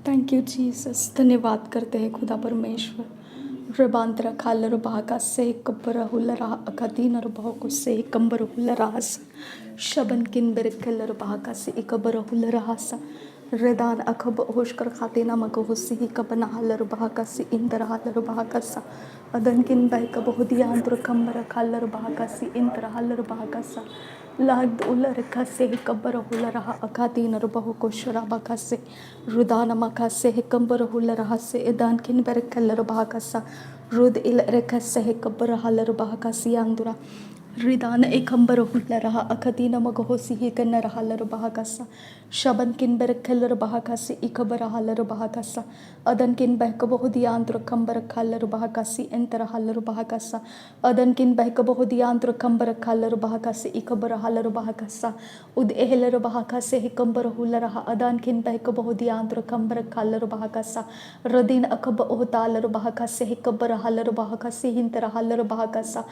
Thank you Jesus. धन्यवाद करते हैं खुदा परमेश्वर। रबांतरा खालर बागा से कब्बर हुलरा अकदीन बहु से कंबर हुलरास शबन किन बेरकलर बागा से इकबर हुलरास रेदान अखब होशकर खाते नमक हुसी कबन हलर बागा से इंदर हलर बागा सा अदन किन बैक बहुदियांतर कंबर खालर बागा से इंदर हलर बागा सा लाद उलर खसे कब्बर हुलरा अकादीन बहु को शराबा खसे रुदान मखसे कंबर हुलरा से इदान किन बेरकलर बागा सा रुद इल रेखसे कब्बर हलर बागा सी अंदुरा रिदान एकंबर हुलरा अखदीन मगहोसी ही कन्नर हलर बागसा शबन किन बेरकलर बागसी इकबर हलर बागसा अदन किन बहक बहुदियांतर कंबर खलर बागसी एंतर हलर बागसा अदन किन बहक बहुदियांतर कंबर खलर बागसी इकबर हलर बागसा उद एहलर बागसे हिकंबर हुलरा अदन किन बहक बहुदियांतर कंबर खलर बागसा रदीन अकब ओहतालर बागसे हिकबर हलर बागसी हिंतर हलर बागसा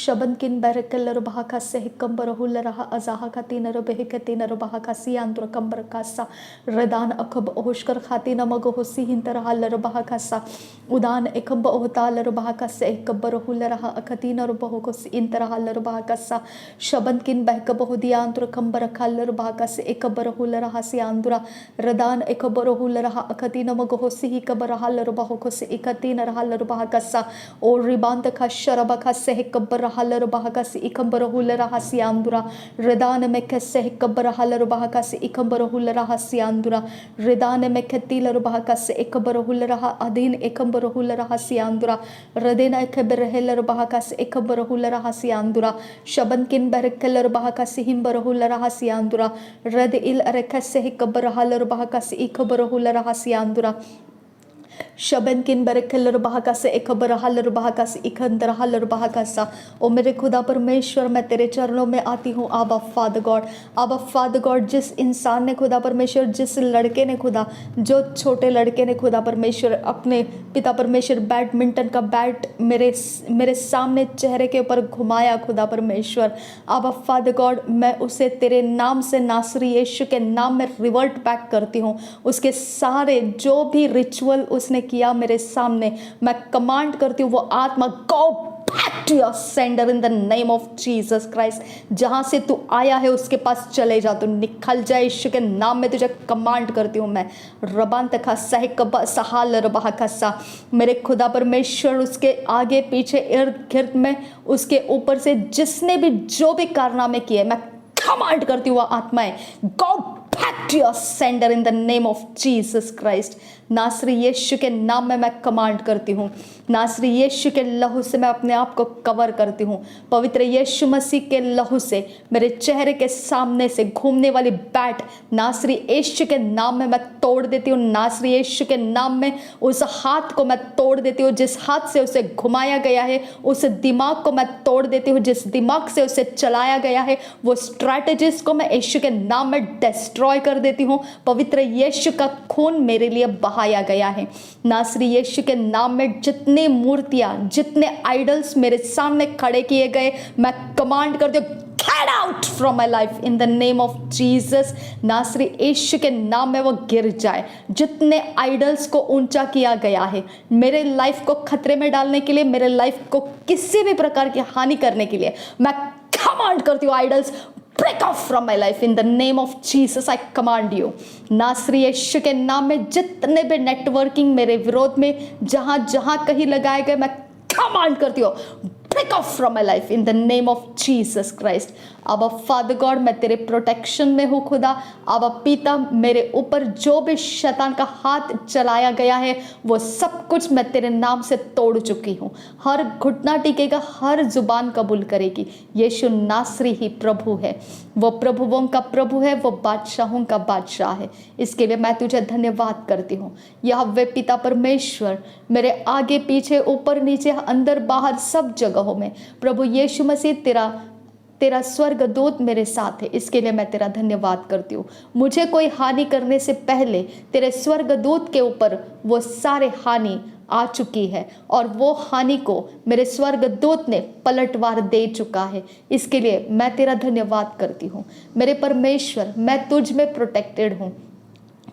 शबन किन बेरक कलर बहाका से कंबर हुलरा अजाहा का तीनर बेहक तीनर बहाका सी आंद्र कंबर कासा रदान अखब ओहशकर खाती नमग होसी हिंतर हलर बहाका सा उदान एकब ओहतालर बहाका से कब्बर हुलरा अखतीनर बहुको इंतर हलर बहाका सा शबन किन बहक बहुदियांत्र कंबर खलर बहाका से एकबर हुलरा सी आंद्रा रदान एकबर हुलरा अखती नमग होसी ही कबर हलर बहुको से इकतीनर हलर बहाका सा और रिबांत का शरबका से कब्बर हलर बहाका से इकंबर हुलरा हसी आंदुरा रेदान में कैसे कब्बर हलर बहाका से इकंबर हुलरा हसी आंदुरा रेदान में खतीलर बहाका से इकबर हुलरा अधीन इकंबर हुलरा हसी आंदुरा रदेना इकबर हेलर बहाका से इकबर हुलरा हसी आंदुरा शबन किन बरकलर बहाका से हिंबर हुलरा हसी आंदुरा रद इल रखस से कब्बर हलर बहाका से इकबर हुलरा हसी आंदुरा शबन किन बरकलर बहाका से एकबर हलर बहाका से इकंदर हलर बहाका सा। ओ मेरे खुदा परमेश्वर, मैं तेरे चरणों में आती हूँ आबा फादर गॉड। आबा फादर गॉड, जिस इंसान ने खुदा परमेश्वर, जिस लड़के ने खुदा, जो छोटे लड़के ने खुदा परमेश्वर अपने पिता परमेश्वर बैडमिंटन का बैट मेरे सामने चेहरे के ऊपर घुमाया खुदा परमेश्वर, आबा फादर गॉड, मैं उसे तेरे नाम से नासरी यीशु के नाम में रिवर्ट बैक करती हूँ। उसके सारे जो भी रिचुअल उसने किया मेरे सामने, मैं कमांड करती हूँ वो आत्मा go back to your sender in the name of Jesus Christ. जहां से तू आया है उसके पास चले जा, तू निकल जाए यीशु के नाम में तुझे कमांड करती हूँ मैं। रबांत खा सहकब सहाल रबा खसा, मेरे खुदा परमेश्वर उसके आगे पीछे इर्द गिर्द में उसके ऊपर से जिसने भी जो भी कारनामे किए, मैं कमांड करती हूँ आत्माएं go back to your sender in the name of Jesus Christ. नासरी यीशु के नाम में मैं कमांड करती हूँ, नासरी यीशु के लहू से मैं अपने आप को कवर करती हूँ। पवित्र यीशु मसीह के लहू से मेरे चेहरे के सामने से घूमने वाली बैट नासरी यीशु के नाम में मैं तोड़ देती हूँ। नासरी यीशु के नाम में उस हाथ को मैं तोड़ देती हूँ जिस हाथ से उसे घुमाया गया है, उस दिमाग को मैं तोड़ देती हूँ जिस दिमाग से उसे चलाया गया है। वो स्ट्रैटेजिस्ट को मैं यीशु के नाम में डिस्ट्रॉय कर देती हूँ। पवित्र यीशु का खून मेरे लिए बहाया गया है। नासरी यीशु के नाम में जितने मूर्तियां, जितने आइडल्स मेरे सामने खड़े किए गए, मैं कमांड करती हूँ get out from my life in the name of Jesus. नासरी यीशु के नाम में वो गिर जाए। जितने आइडल्स को ऊंचा किया गया है मेरे लाइफ को खतरे में डालने के लिए, मेरे लाइफ को किसी भी प्रकार की हानि करने के लिए, मैं कमांड करती हूँ idols break off from my life in the name of Jesus I command you। नासरी यीशु के नाम में जितने भी नेटवर्किंग मेरे विरोध में जहां जहां कहीं लगाए गए, मैं कमांड करती हूँ break off from my life in the name of Jesus Christ। अब फादर गॉड, मैं तेरे प्रोटेक्शन में हूँ खुदा। अब पिता, मेरे ऊपर जो भी शैतान का हाथ चलाया गया है वो सब कुछ मैं तेरे नाम से तोड़ चुकी हूँ। हर घुटना टिकेगा, हर जुबान कबूल करेगी यीशु नासरी ही प्रभु है। वो प्रभुओं का प्रभु है, वो बादशाहों का बादशाह है। इसके लिए मैं तुझे धन्यवाद करती हूँ यहोवा पिता परमेश्वर। मेरे आगे पीछे ऊपर नीचे अंदर बाहर सब जगहों में प्रभु यीशु मसीह तेरा स्वर्गदूत मेरे साथ है। इसके लिए मैं तेरा धन्यवाद करती हूँ। मुझे कोई हानि करने से पहले तेरे स्वर्गदूत के ऊपर वो सारे हानि आ चुकी है और वो हानि को मेरे स्वर्गदूत ने पलटवार दे चुका है। इसके लिए मैं तेरा धन्यवाद करती हूँ। मेरे परमेश्वर, मैं तुझ में प्रोटेक्टेड हूँ।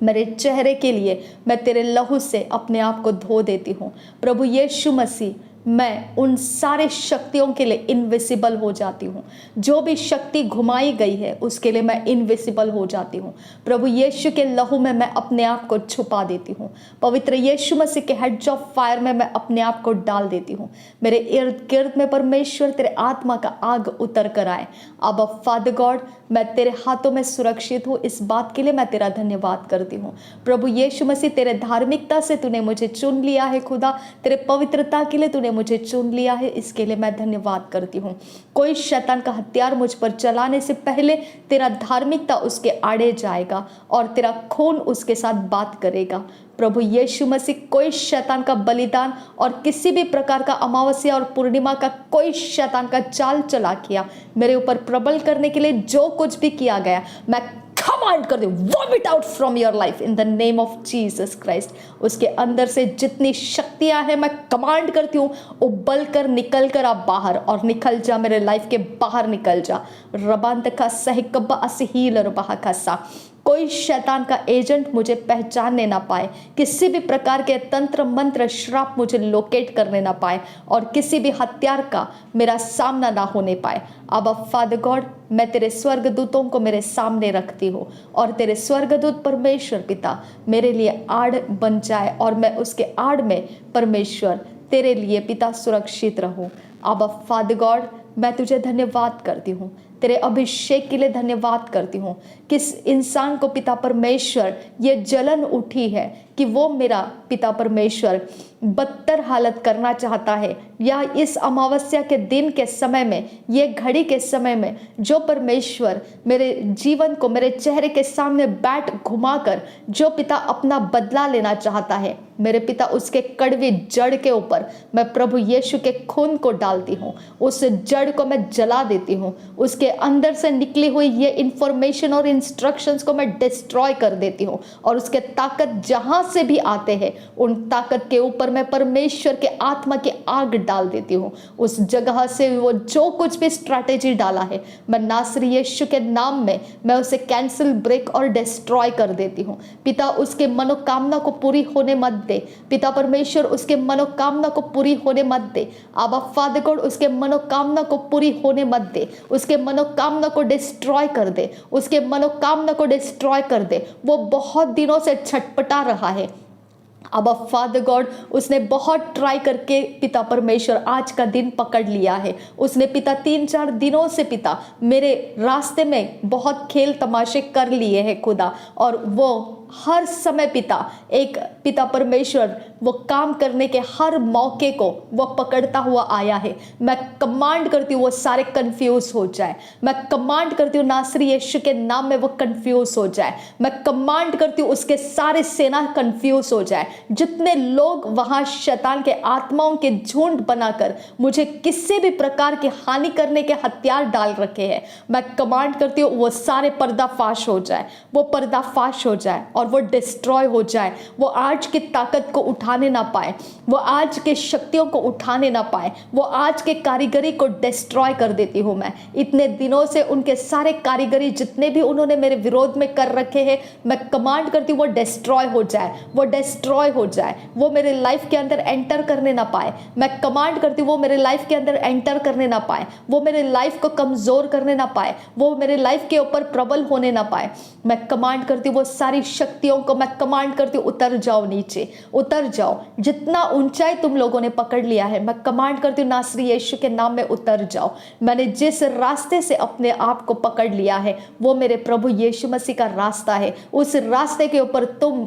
मेरे चेहरे के लिए मैं तेरे लहू से अपने आप को धो देती हूँ। प्रभु यीशु मसीह, मैं उन सारे शक्तियों के लिए इनविजिबल हो जाती हूँ। जो भी शक्ति घुमाई गई है उसके लिए मैं इनविजिबल हो जाती हूँ। प्रभु यीशु के लहू में मैं अपने आप को छुपा देती हूँ। पवित्र यीशु मसीह के हेड्स ऑफ फायर में मैं अपने आप को डाल देती हूँ। मेरे इर्द गिर्द में परमेश्वर तेरे आत्मा का आग उतर कर आए। अब फादर गॉड, मैं तेरे हाथों में सुरक्षित हूँ। इस बात के लिए मैं तेरा धन्यवाद करती हूँ। प्रभु यीशु मसीह, तेरे धार्मिकता से तूने मुझे चुन लिया है खुदा, तेरे पवित्रता के लिए तूने मुझे चुन लिया है, इसके लिए मैं धन्यवाद करती हूँ। कोई शैतान का हथियार मुझ पर चलाने से पहले तेरा धार्मिकता उसके आड़े जाएगा और तेरा खून उसके साथ बात करेगा। प्रभु यीशु मसीह, कोई शैतान का बलिदान और किसी भी प्रकार का अमावस्या और पूर्णिमा का कोई शैतान का चाल चला किया मेरे ऊपर प्रबल करने के लिए जो कुछ भी किया गया, मैं कमांड कर दूं, vomit out from your life in the name of Jesus Christ. उसके अंदर से जितनी शक्तियां हैं मैं कमांड करती हूँ, उबल कर निकल कर आप बाहर, और निकल जा, मेरे लाइफ के बाहर निकल जा। रबांत का सहिकब्बा असहील रबा का सा, कोई शैतान का एजेंट मुझे पहचानने ना पाए, किसी भी प्रकार के तंत्र मंत्र श्राप मुझे लोकेट करने ना पाए, और किसी भी हत्यार का मेरा सामना ना होने पाए। अब फादर गॉड, मैं तेरे स्वर्गदूतों को मेरे सामने रखती हूँ, और तेरे स्वर्गदूत परमेश्वर पिता मेरे लिए आड़ बन जाए, और मैं उसके आड़ में परमेश्वर तेरे लिए पिता सुरक्षित रहूँ। अब फादर गॉड, मैं तुझे धन्यवाद करती हूँ, तेरे अभिषेक के लिए धन्यवाद करती हूँ। किस इंसान को पिता परमेश्वर ये जलन उठी है कि वो मेरा पिता परमेश्वर बदतर हालत करना चाहता है, या इस अमावस्या के दिन के समय में, ये घड़ी के समय में जो परमेश्वर मेरे जीवन को मेरे चेहरे के सामने बैट घुमाकर जो पिता अपना बदला लेना चाहता है, मेरे पिता उसके कड़वी जड़ के ऊपर मैं प्रभु यीशु के खून को डालती हूँ, उस जड़ को मैं जला देती हूँ। उसके अंदर से निकली हुई ये इंफॉर्मेशन और इंस्ट्रक्शंस को मैं डिस्ट्रॉय कर देती हूँ, और उसके ताकत जहाँ से भी आते हैं उन ताकत के ऊपर मैं परमेश्वर के आत्मा की आग डाल देती हूँ। उस जगह से वो जो कुछ भी स्ट्रैटेजी डाला है, मैं नासरी यीशु के नाम में मैं उसे कैंसिल, ब्रेक और डिस्ट्रॉय कर देती हूँ। पिता, उसके मनोकामना को पूरी होने मत दे। पिता परमेश्वर, उसके मनोकामना को पूरी होने मत दे। आबा फादर गॉड, उसके मनोकामना को पूरी होने मत दे। उसके मनोकामना को डिस्ट्रॉय कर दे, उसके मनोकामना को डिस्ट्रॉय कर दे। वो बहुत दिनों से छटपटा रहा है। अब फादर गॉड, उसने बहुत ट्राई करके पिता परमेश्वर आज का दिन पकड़ लिया है। उसने पिता 3-4 दिनों से पिता मेरे रास्ते में बहुत खेल तमाशे कर लिए हैं खुदा, और वो हर समय पिता एक पिता परमेश्वर वो काम करने के हर मौके को वो पकड़ता हुआ आया है। मैं कमांड करती हूँ वो सारे कंफ्यूज हो जाए। मैं कमांड करती हूँ नासरी यीशु के नाम में वो कंफ्यूज हो जाए। मैं कमांड करती हूँ उसके सारे सेना कंफ्यूज हो जाए। जितने लोग वहाँ शैतान के आत्माओं के झुंड बनाकर मुझे किसी भी प्रकार की हानि करने के हथियार डाल रखे हैं, मैं कमांड करती हूँ वो सारे पर्दाफाश हो जाए, वो पर्दाफाश हो जाए और वो डिस्ट्रॉय हो जाए। वो आज की ताकत को उठाने ना पाए, वो आज के शक्तियों को उठाने ना पाए, वो आज के कारीगरी को डिस्ट्रॉय कर देती हूँ मैं। इतने दिनों से उनके सारे कारीगरी जितने भी उन्होंने मेरे विरोध में कर रखे हैं, मैं कमांड करती हूँ वो डिस्ट्रॉय हो जाए, वो डिस्ट्रॉय हो जाए। वो मेरे लाइफ के अंदर एंटर करने ना पाए। मैं कमांड करती हूँ वो मेरे लाइफ के अंदर एंटर करने ना पाए, वो मेरे लाइफ को कमजोर करने ना पाए, वो मेरे लाइफ के ऊपर प्रबल होने ना पाए। मैं कमांड करती हूँ वो सारी शक्तियों को मैं कमांड करती हूँ उतर जाओ, नीचे उतर जाओ। जितना ऊंचाई तुम लोगों ने पकड़ लिया है, मैं कमांड करती हूँ नासरी यीशु के नाम में उतर जाओ। मैंने जिस रास्ते से अपने आप को पकड़ लिया है वो मेरे प्रभु यीशु मसीह का रास्ता है। उस रास्ते के ऊपर तुम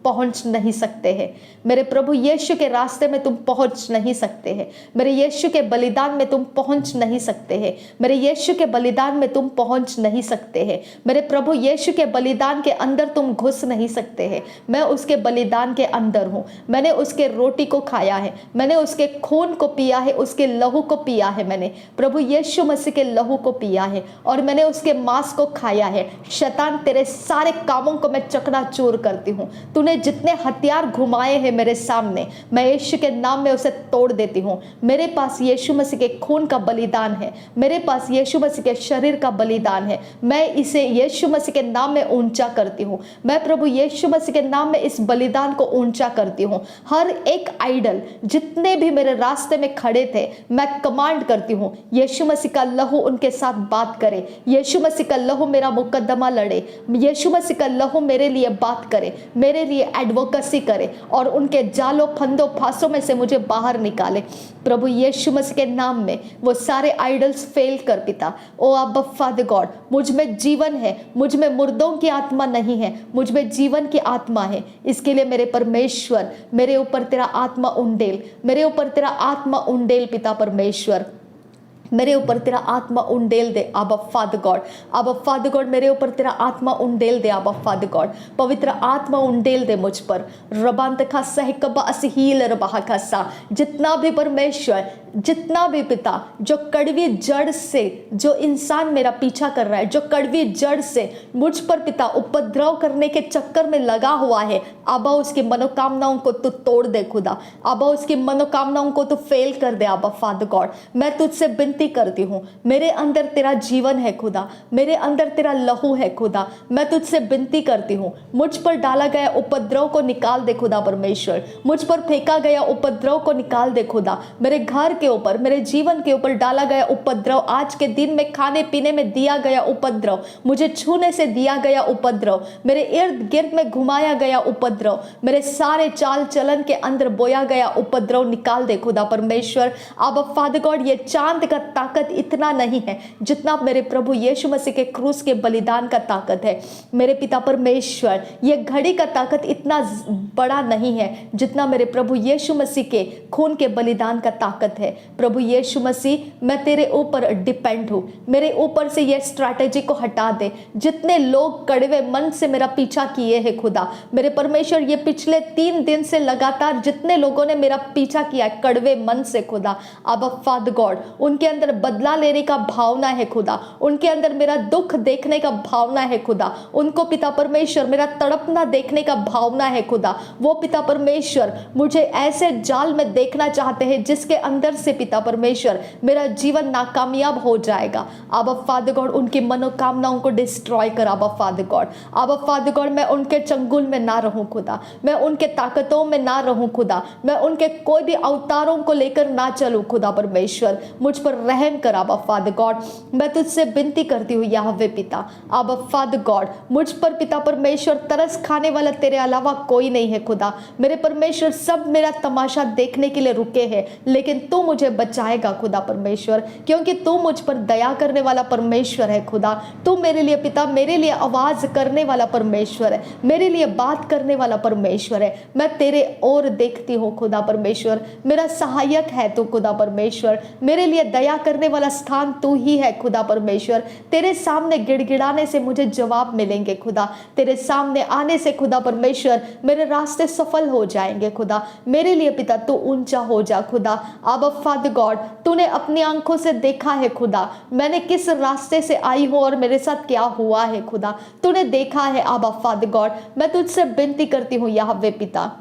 पहुंच नहीं सकते हैं। मेरे प्रभु यीशु के रास्ते में तुम पहुंच नहीं सकते हैं। मेरे यीशु के बलिदान में तुम पहुंच नहीं सकते हैं। मेरे यीशु के बलिदान में तुम पहुंच नहीं सकते हैं। मेरे प्रभु यीशु के बलिदान के अंदर तुम घुस नहीं सकते हैं। मैं उसके बलिदान के अंदर हूँ। मैंने उसके रोटी को खाया है, मैंने उसके खून को पिया है, उसके लहू को पिया है। मैंने प्रभु यीशु मसीह के लहू को पिया है और मैंने उसके मांस को खाया है। शैतान, तेरे सारे कामों को मैं चकनाचूर करती हूँ। तूने तूने जितने हथियार घुमाए हैं मेरे सामने, मैं यीशु के नाम में उसे तोड़ देती हूँ। मेरे पास यीशु मसीह के खून का बलिदान है, मेरे पास यीशु मसीह के शरीर का बलिदान है। मैं इसे यीशु मसीह के नाम में ऊंचा करती हूँ। मैं प्रभु यीशु मसीह के नाम में इस बलिदान को ऊंचा करती हूँ। हर एक आइडल जितने भी मेरे रास्ते में खड़े थे, मैं कमांड करती हूँ यीशु मसीह का लहू उनके साथ बात करे, यीशु मसीह का लहू मेरा मुकद्दमा लड़े, यीशु मसीह का लहू मेरे लिए बात करे, मेरे लिए एडवोकेसी करे और उनके जालों फंदों फांसों में से मुझे बाहर निकाले। प्रभु यीशु मसीह के नाम में वो सारे आइडल्स फेल कर पिता। ओ अब्बा फादर गॉड, मुझ में जीवन है, मुझ में मुर्दों की आत्मा नहीं है, मुझ में जीवन की आत्मा है। इसके लिए मेरे परमेश्वर मेरे ऊपर तेरा आत्मा उंडेल, मेरे ऊपर तेरा आत्मा उंडेल पिता परमेश्वर, मेरे ऊपर तेरा आत्मा उंडेल दे आबा फादर गॉड। आबा फादर गॉड मेरे ऊपर तेरा आत्मा उंडेल दे आबा फादर गॉड। पवित्र आत्मा उंडेल दे मुझ पर। रबांत खासा है कबा असहील रबा खासा। जितना भी परमेश्वर, जितना भी पिता जो कड़वी जड़ से जो इंसान मेरा पीछा कर रहा है, जो कड़वी जड़ से मुझ पर पिता उपद्रव करने के चक्कर में लगा हुआ है, आबा उसकी मनोकामनाओं को तू तोड़ दे खुदा। आबा उसकी मनोकामनाओं को तू फेल कर दे आबा फादर गॉड। मैं तुझसे विनती करती हूँ, मेरे अंदर तेरा जीवन है खुदा, मेरे अंदर तेरा लहू है खुदा। मैं तुझसे विनती करती हूँ, मुझ पर डाला गया उपद्रव को निकाल दे खुदा परमेश्वर। मुझ पर फेंका गया उपद्रव को निकाल दे खुदा। मेरे घर के ऊपर, मेरे जीवन के ऊपर डाला गया उपद्रव, आज के दिन में खाने पीने में दिया गया उपद्रव, मुझे छूने से दिया गया उपद्रव, मेरे इर्द गिर्द में घुमाया गया उपद्रव, मेरे सारे चाल चलन के अंदर बोया गया उपद्रव निकाल दे खुदा परमेश्वर। अब फादर गॉड, ये चांद का ताकत इतना नहीं है जितना मेरे प्रभु यीशु मसीह के क्रूस के बलिदान का ताकत है। मेरे पिता परमेश्वर, ये घड़ी का ताकत इतना बड़ा नहीं है जितना मेरे प्रभु यीशु मसीह के खून के बलिदान का ताकत है। प्रभु यीशु मसीह, मैं तेरे ऊपर डिपेंड हूँ, मेरे ऊपर से ये स्ट्रैटेजी को हटा दे। जितने लोग कड़वे मन से मेरा पीछा किए हैं खुदा, मेरे परमेश्वर, ये पिछले 3 दिन से लगातार जितने लोगों ने मेरा पीछा किया है कड़वे मन से खुदा, अब फादर गॉड, उनके अंदर बदला लेने का भावना है खुदा, उनके अंदर मेरा दुख देखने का भावना है खुदा, उनको पिता परमेश्वर मेरा तड़पना देखने का भावना है खुदा। वो पिता परमेश्वर मुझे ऐसे जाल में देखना चाहते हैं जिसके अंदर से पिता परमेश्वर मेरा जीवन नाकामयाब हो जाएगा। आबा फादर गॉड, उनकी मनोकामनाओं को डिस्ट्रॉय कर आबा फादर गॉड। आबा फादर गॉड, मैं उनके चंगुल में ना रहूं खुदा, मैं उनके ताकतों में ना रहूं खुदा, मैं उनके कोई भी अवतारों को लेकर ना चलूं खुदा परमेश्वर। मुझ पर रहम कर आबा फादर गॉड। मैं तुझसे विनती करती हूँ याहवे पिता, आबा फादर गॉड, मुझ पर पिता परमेश्वर तरस खाने वाला तेरे अलावा कोई नहीं है खुदा। मेरे परमेश्वर, सब मेरा तमाशा देखने के लिए रुके हैं, लेकिन तू मुझे बचाएगा खुदा परमेश्वर, क्योंकि तू मुझ पर दया करने वाला परमेश्वर है खुदा। तू मेरे लिए पिता, मेरे लिए आवाज करने वाला परमेश्वर है, मेरे लिए बात करने वाला परमेश्वर है। मैं तेरे ओर देखती हूँ खुदा परमेश्वर, मेरा सहायक है तू खुदा परमेश्वर, मेरे लिए दया करने वाला स्थान तू ही है खुदा परमेश्वर। तेरे सामने गिड़गिड़ाने से मुझे जवाब मिलेंगे खुदा, तेरे सामने आने से खुदा परमेश्वर मेरे रास्ते सफल हो जाएंगे खुदा। मेरे लिए पिता तू ऊंचा हो जा खुदा। आबा फादर गॉड, तूने अपनी आंखों से देखा है खुदा, मैंने किस रास्ते से आई हूँ और मेरे साथ क्या हुआ है खुदा, तूने देखा है आबा फादर गॉड। मैं तुझसे विनती करती हूँ याहवे पिता,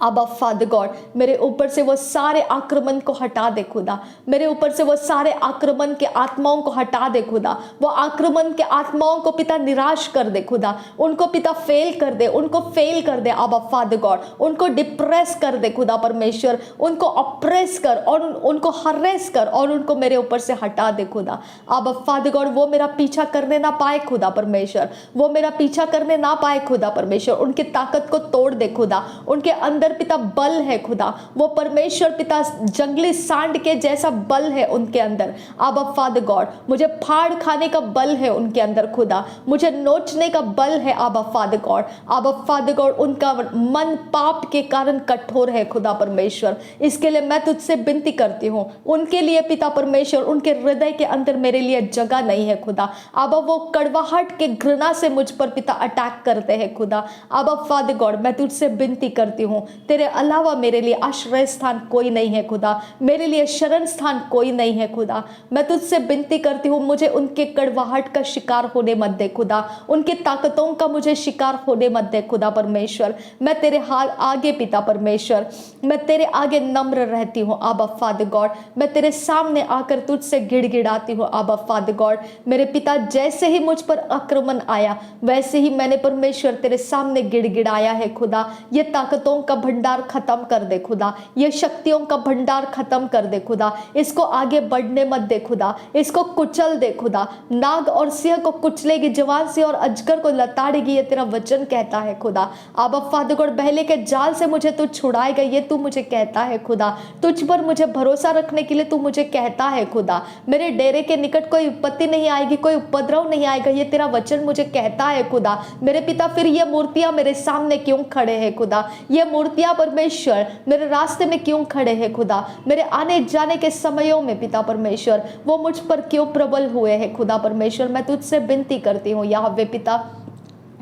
आबा फादर गॉड, मेरे ऊपर से वो सारे आक्रमण को हटा दे खुदा, मेरे ऊपर से वो सारे आक्रमण के आत्माओं को हटा दे खुदा। वो आक्रमण के आत्माओं को पिता निराश कर दे खुदा, उनको पिता फेल कर दे, उनको फेल कर दे आबा फादर गॉड, उनको डिप्रेस कर दे खुदा परमेश्वर, उनको ऑप्रेस कर और उनको हरेस कर और उनको मेरे ऊपर से हटा दे खुदा। आबा फादर गॉड, वो मेरा पीछा करने ना पाए खुदा परमेश्वर, वो मेरा पीछा करने ना पाए खुदा परमेश्वर, उनकी ताकत को तोड़ दे खुदा। उनके अंदर पिता बल है खुदा, वो परमेश्वर पिता जंगली सांड के जैसा बल है उनके अंदर। आबा फादर गॉड, मुझे फाड़ खाने का बल है उनके अंदर खुदा, मुझे नोचने का बल है आबा फादर गॉड। आबा फादर गॉड, उनका मन पाप के कारण कठोर है खुदा परमेश्वर। इसके लिए मैं तुझसे विनती करती हूँ, उनके लिए पिता परमेश्वर, उनके हृदय के अंदर मेरे लिए जगह नहीं है खुदा। आबा वो कड़वाहट के घृणा से मुझ पर पिता अटैक करते हैं खुदा। आबा फादर गॉड, मैं तुझसे विनती करती हूँ, तेरे अलावा मेरे लिए आश्रय स्थान कोई नहीं है खुदा, मेरे लिए शरण स्थान कोई नहीं है खुदा। मैं तुझसे विनती करती हूँ, मुझे उनके कड़वाहट का शिकार होने मत दे खुदा, उनकी ताकतों का मुझे शिकार होने मत दे खुदा परमेश्वर। मैं तेरे हाल आगे पिता परमेश्वर, मैं तेरे आगे नम्र रहती हूँ आबा फादर गॉड। मैं तेरे सामने आकर तुझसे गिड़गिड़ाती हूँ आबा फादर गॉड। मेरे पिता, जैसे ही मुझ पर आक्रमण आया वैसे ही मैंने परमेश्वर तेरे सामने गिड़गिड़ाया है खुदा। ये ताकतों का भंडार खत्म कर दे खुदा, ये शक्तियों का भंडार खत्म कर दे खुदा, इसको आगे बढ़ने मत दे खुदा, इसको कुचल दे खुदा। नाग और सिंह को कुचलेगी, जवान से और अजगर को लताड़ेगी, ये तेरा वचन कहता है खुदा। आबा फादर गॉड, बहले के जाल से मुझे तू छुड़ाएगा, ये तू मुझे कहता है खुदा। तुझ पर मुझे भरोसा रखने के लिए तू मुझे कहता है खुदा। मेरे डेरे के निकट कोई विपत्ति नहीं आएगी, कोई उपद्रव नहीं आएगा, ये तेरा वचन मुझे कहता है खुदा। मेरे पिता, फिर ये मूर्तियां मेरे सामने क्यों खड़े हैं खुदा? ये मूर्तियां परमेश्वर मेरे रास्ते में क्यों खड़े हैं खुदा? मेरे आने जाने के समयों में पिता परमेश्वर वो मुझ पर क्यों प्रबल हुए हैं खुदा परमेश्वर? मैं तुझसे विनती करती हूँ याहवे पिता,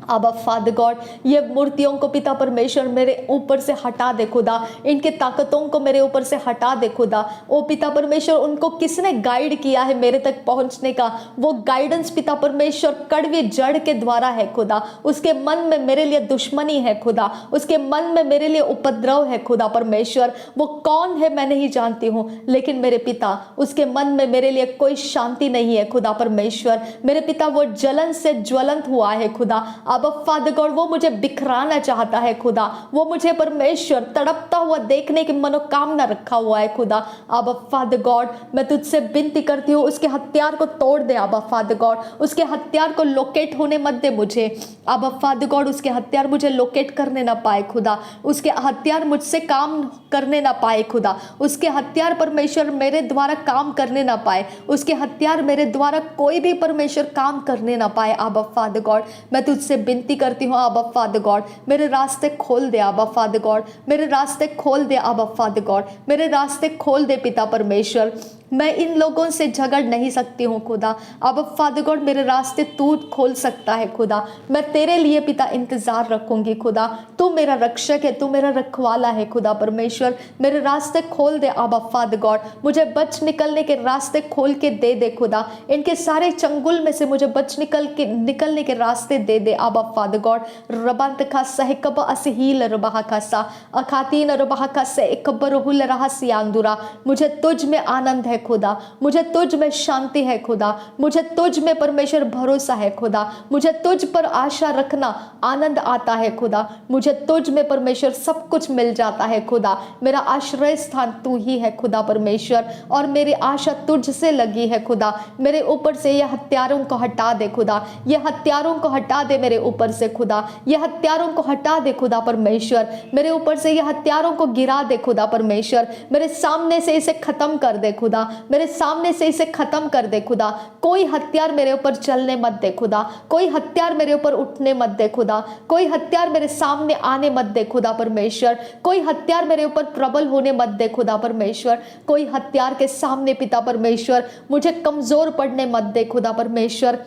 आबा फादर गॉड, ये मूर्तियों को पिता परमेश्वर मेरे ऊपर से हटा दे खुदा, इनके ताकतों को मेरे ऊपर से हटा दे खुदा। ओ पिता परमेश्वर, उनको किसने गाइड किया है मेरे तक पहुंचने का? वो गाइडेंस पिता परमेश्वर कड़वी जड़ के द्वारा है खुदा। उसके मन में मेरे लिए दुश्मनी है खुदा, उसके मन में मेरे लिए उपद्रव है खुदा परमेश्वर। वो कौन है मैं नहीं जानती हूँ, लेकिन मेरे पिता, उसके मन में मेरे लिए कोई शांति नहीं है खुदा परमेश्वर। मेरे पिता, वो जलन से ज्वलंत हुआ है खुदा। आबा फादर गॉड, वो मुझे बिखराना चाहता है खुदा, वो मुझे परमेश्वर तड़पता हुआ देखने की मनोकामना रखा हुआ है खुदा। आबा फादर गॉड, मैं तुझसे विनती करती हूँ, उसके हथियार को तोड़ दे आबा फादर गॉड, उसके हथियार को लोकेट होने मत दे मुझे आबा फादर गॉड। उसके हथियार मुझे लोकेट करने ना पाए खुदा, उसके हथियार मुझसे काम करने ना पाए खुदा, उसके हथियार परमेश्वर मेरे द्वारा काम करने ना पाए, उसके हथियार मेरे द्वारा कोई भी परमेश्वर काम करने ना पाए आबा फादर गॉड। मैं तुझसे विनती करती हूँ आबा फादर गॉड, मेरे रास्ते खोल दे आबा फादर गॉड, मेरे रास्ते खोल दे आबा फादर गॉड, मेरे रास्ते खोल दे पिता परमेश्वर। मैं इन लोगों से झगड़ नहीं सकती हूँ खुदा। आबा फादर गॉड, मेरे रास्ते तू खोल सकता है खुदा। मैं तेरे लिए पिता इंतजार रखूंगी खुदा। तू मेरा रक्षक है, तू मेरा रखवाला है खुदा परमेश्वर। मेरे रास्ते खोल दे आबा फादर गॉड, मुझे बच निकलने के रास्ते खोल के दे खुदा। इनके सारे चंगुल में से मुझे बच निकलने के रास्ते दे आबा फादर गॉड। रबंत खासा है कब असहील रबहा खासा अखातीन रबहा खासे एकबर हुल रहा सियांदुरा। मुझे तुझ में आनंद है खुदा, मुझे तुझ में शांति है खुदा, मुझे तुझ में परमेश्वर भरोसा है खुदा, मुझे तुझ पर आशा रखना आनंद आता है खुदा, मुझे तुझ में परमेश्वर सब कुछ मिल जाता है खुदा। मेरा आश्रय स्थान तू ही है खुदा परमेश्वर, और मेरी आशा तुझ से लगी है खुदा। मेरे ऊपर से ये हत्यारों को हटा दे खुदा, ये हत्यारों को हटा दे मेरे ऊपर से खुदा, ये हत्यारों को हटा दे खुदा परमेश्वर। मेरे ऊपर से ये हत्यारों को गिरा दे खुदा परमेश्वर, मेरे सामने से इसे खत्म कर दे खुदा, मेरे सामने से इसे खत्म कर दे खुदा। कोई हथियार मेरे ऊपर चलने मत दे खुदा, कोई हथियार मेरे ऊपर उठने मत दे खुदा, कोई हथियार मेरे सामने आने मत दे खुदा परमेश्वर, कोई हथियार मेरे ऊपर प्रबल होने मत दे खुदा परमेश्वर। कोई हथियार के सामने पिता परमेश्वर मुझे कमजोर पड़ने मत दे खुदा परमेश्वर।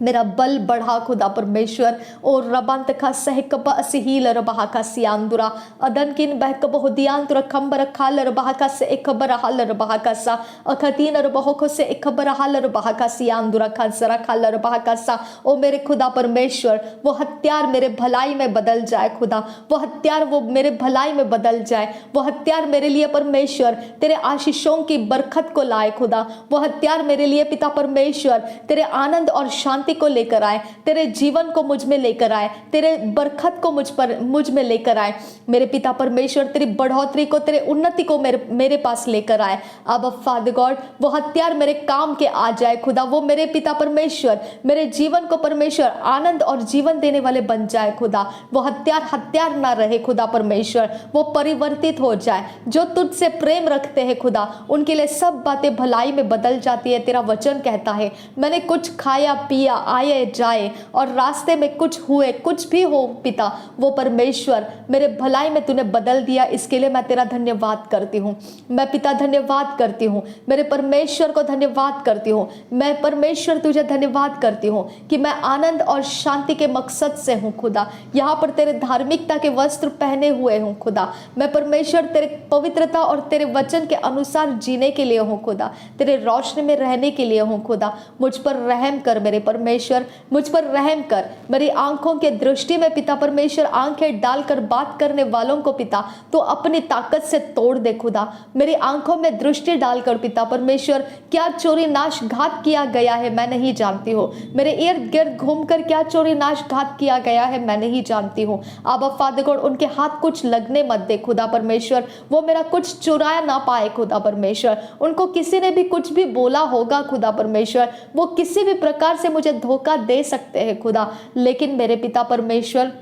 मेरा बल बढ़ा खुदा परमेश्वर। और रबंत का सहकब असहील रबहा का सियांदुरा अदन किन बहकब होदियांतुर खंबर खाल रबहा का से एकबर हाल रबहा का सा अखतीन रबहो को से एकबर हाल रबहा का सियांदुरा खसरा खाल रबहा का सा। ओ मेरे खुदा परमेश्वर, वो हथियार मेरे भलाई में बदल जाए खुदा, वो हथियार वो मेरे भलाई में बदल जाए, वो हथियार मेरे लिए परमेश्वर तेरे आशीषों की बरकत को लाए खुदा, वो हथियार मेरे लिए पिता परमेश्वर तेरे आनंद और शांति को लेकर आए, तेरे जीवन को मुझ में लेकर आए, तेरे बरकत को मुझ में लेकर आए। मेरे पिता परमेश्वर तेरी बढ़ोतरी को, तेरे उन्नति को मेरे पास लेकर आए। अब फादर गॉड, वो हथियार मेरे काम के आ जाए खुदा, वो मेरे पिता परमेश्वर मेरे जीवन को परमेश्वर आनंद और जीवन देने वाले बन जाए खुदा। वो हथियार ना रहे खुदा परमेश्वर, वो परिवर्तित हो जाए। जो तुझसे प्रेम रखते हैं खुदा, उनके लिए सब बातें भलाई में बदल जाती है। तेरा वचन कहता है, मैंने कुछ खाया पिया गया आए जाए और रास्ते में कुछ हुए, कुछ भी हो पिता, वो परमेश्वर मेरे भलाई में तूने बदल दिया, इसके लिए मैं तेरा धन्यवाद करती हूँ। मैं पिता धन्यवाद करती हूँ, मेरे परमेश्वर को धन्यवाद करती हूँ। मैं परमेश्वर तुझे धन्यवाद करती हूँ कि मैं आनंद और शांति के मकसद से हूँ खुदा, यहाँ पर तेरे धार्मिकता के वस्त्र पहने हुए हूँ खुदा। मैं परमेश्वर तेरे पवित्रता और तेरे वचन के अनुसार जीने के लिए हूँ खुदा, तेरे रोशनी में रहने के लिए हूँ खुदा। मुझ पर रहम कर मेरे परमेश्वर, मुझ पर रहम कर। मेरी आंखों के दृष्टि में पिता परमेश्वर आंखें डालकर बात करने वालों को पिता तो अपनी ताकत से तोड़ दे खुदा। मेरी आंखों में दृष्टि डालकर पिता परमेश्वर क्या चोरी नाश घात किया गया है मैं नहीं जानती हूँ, मेरे इर्द गिर्द घूमकर क्या चोरी नाश घात किया गया है मैं नहीं जानती हूँ। आबा फादर गॉड, उनके हाथ कुछ लगने मत दे खुदा परमेश्वर, वो मेरा कुछ चुराया ना पाए खुदा परमेश्वर। उनको किसी ने भी कुछ भी बोला होगा खुदा परमेश्वर, वो किसी भी प्रकार से मुझे धोखा दे सकते हैं खुदा, लेकिन मेरे पिता परमेश्वर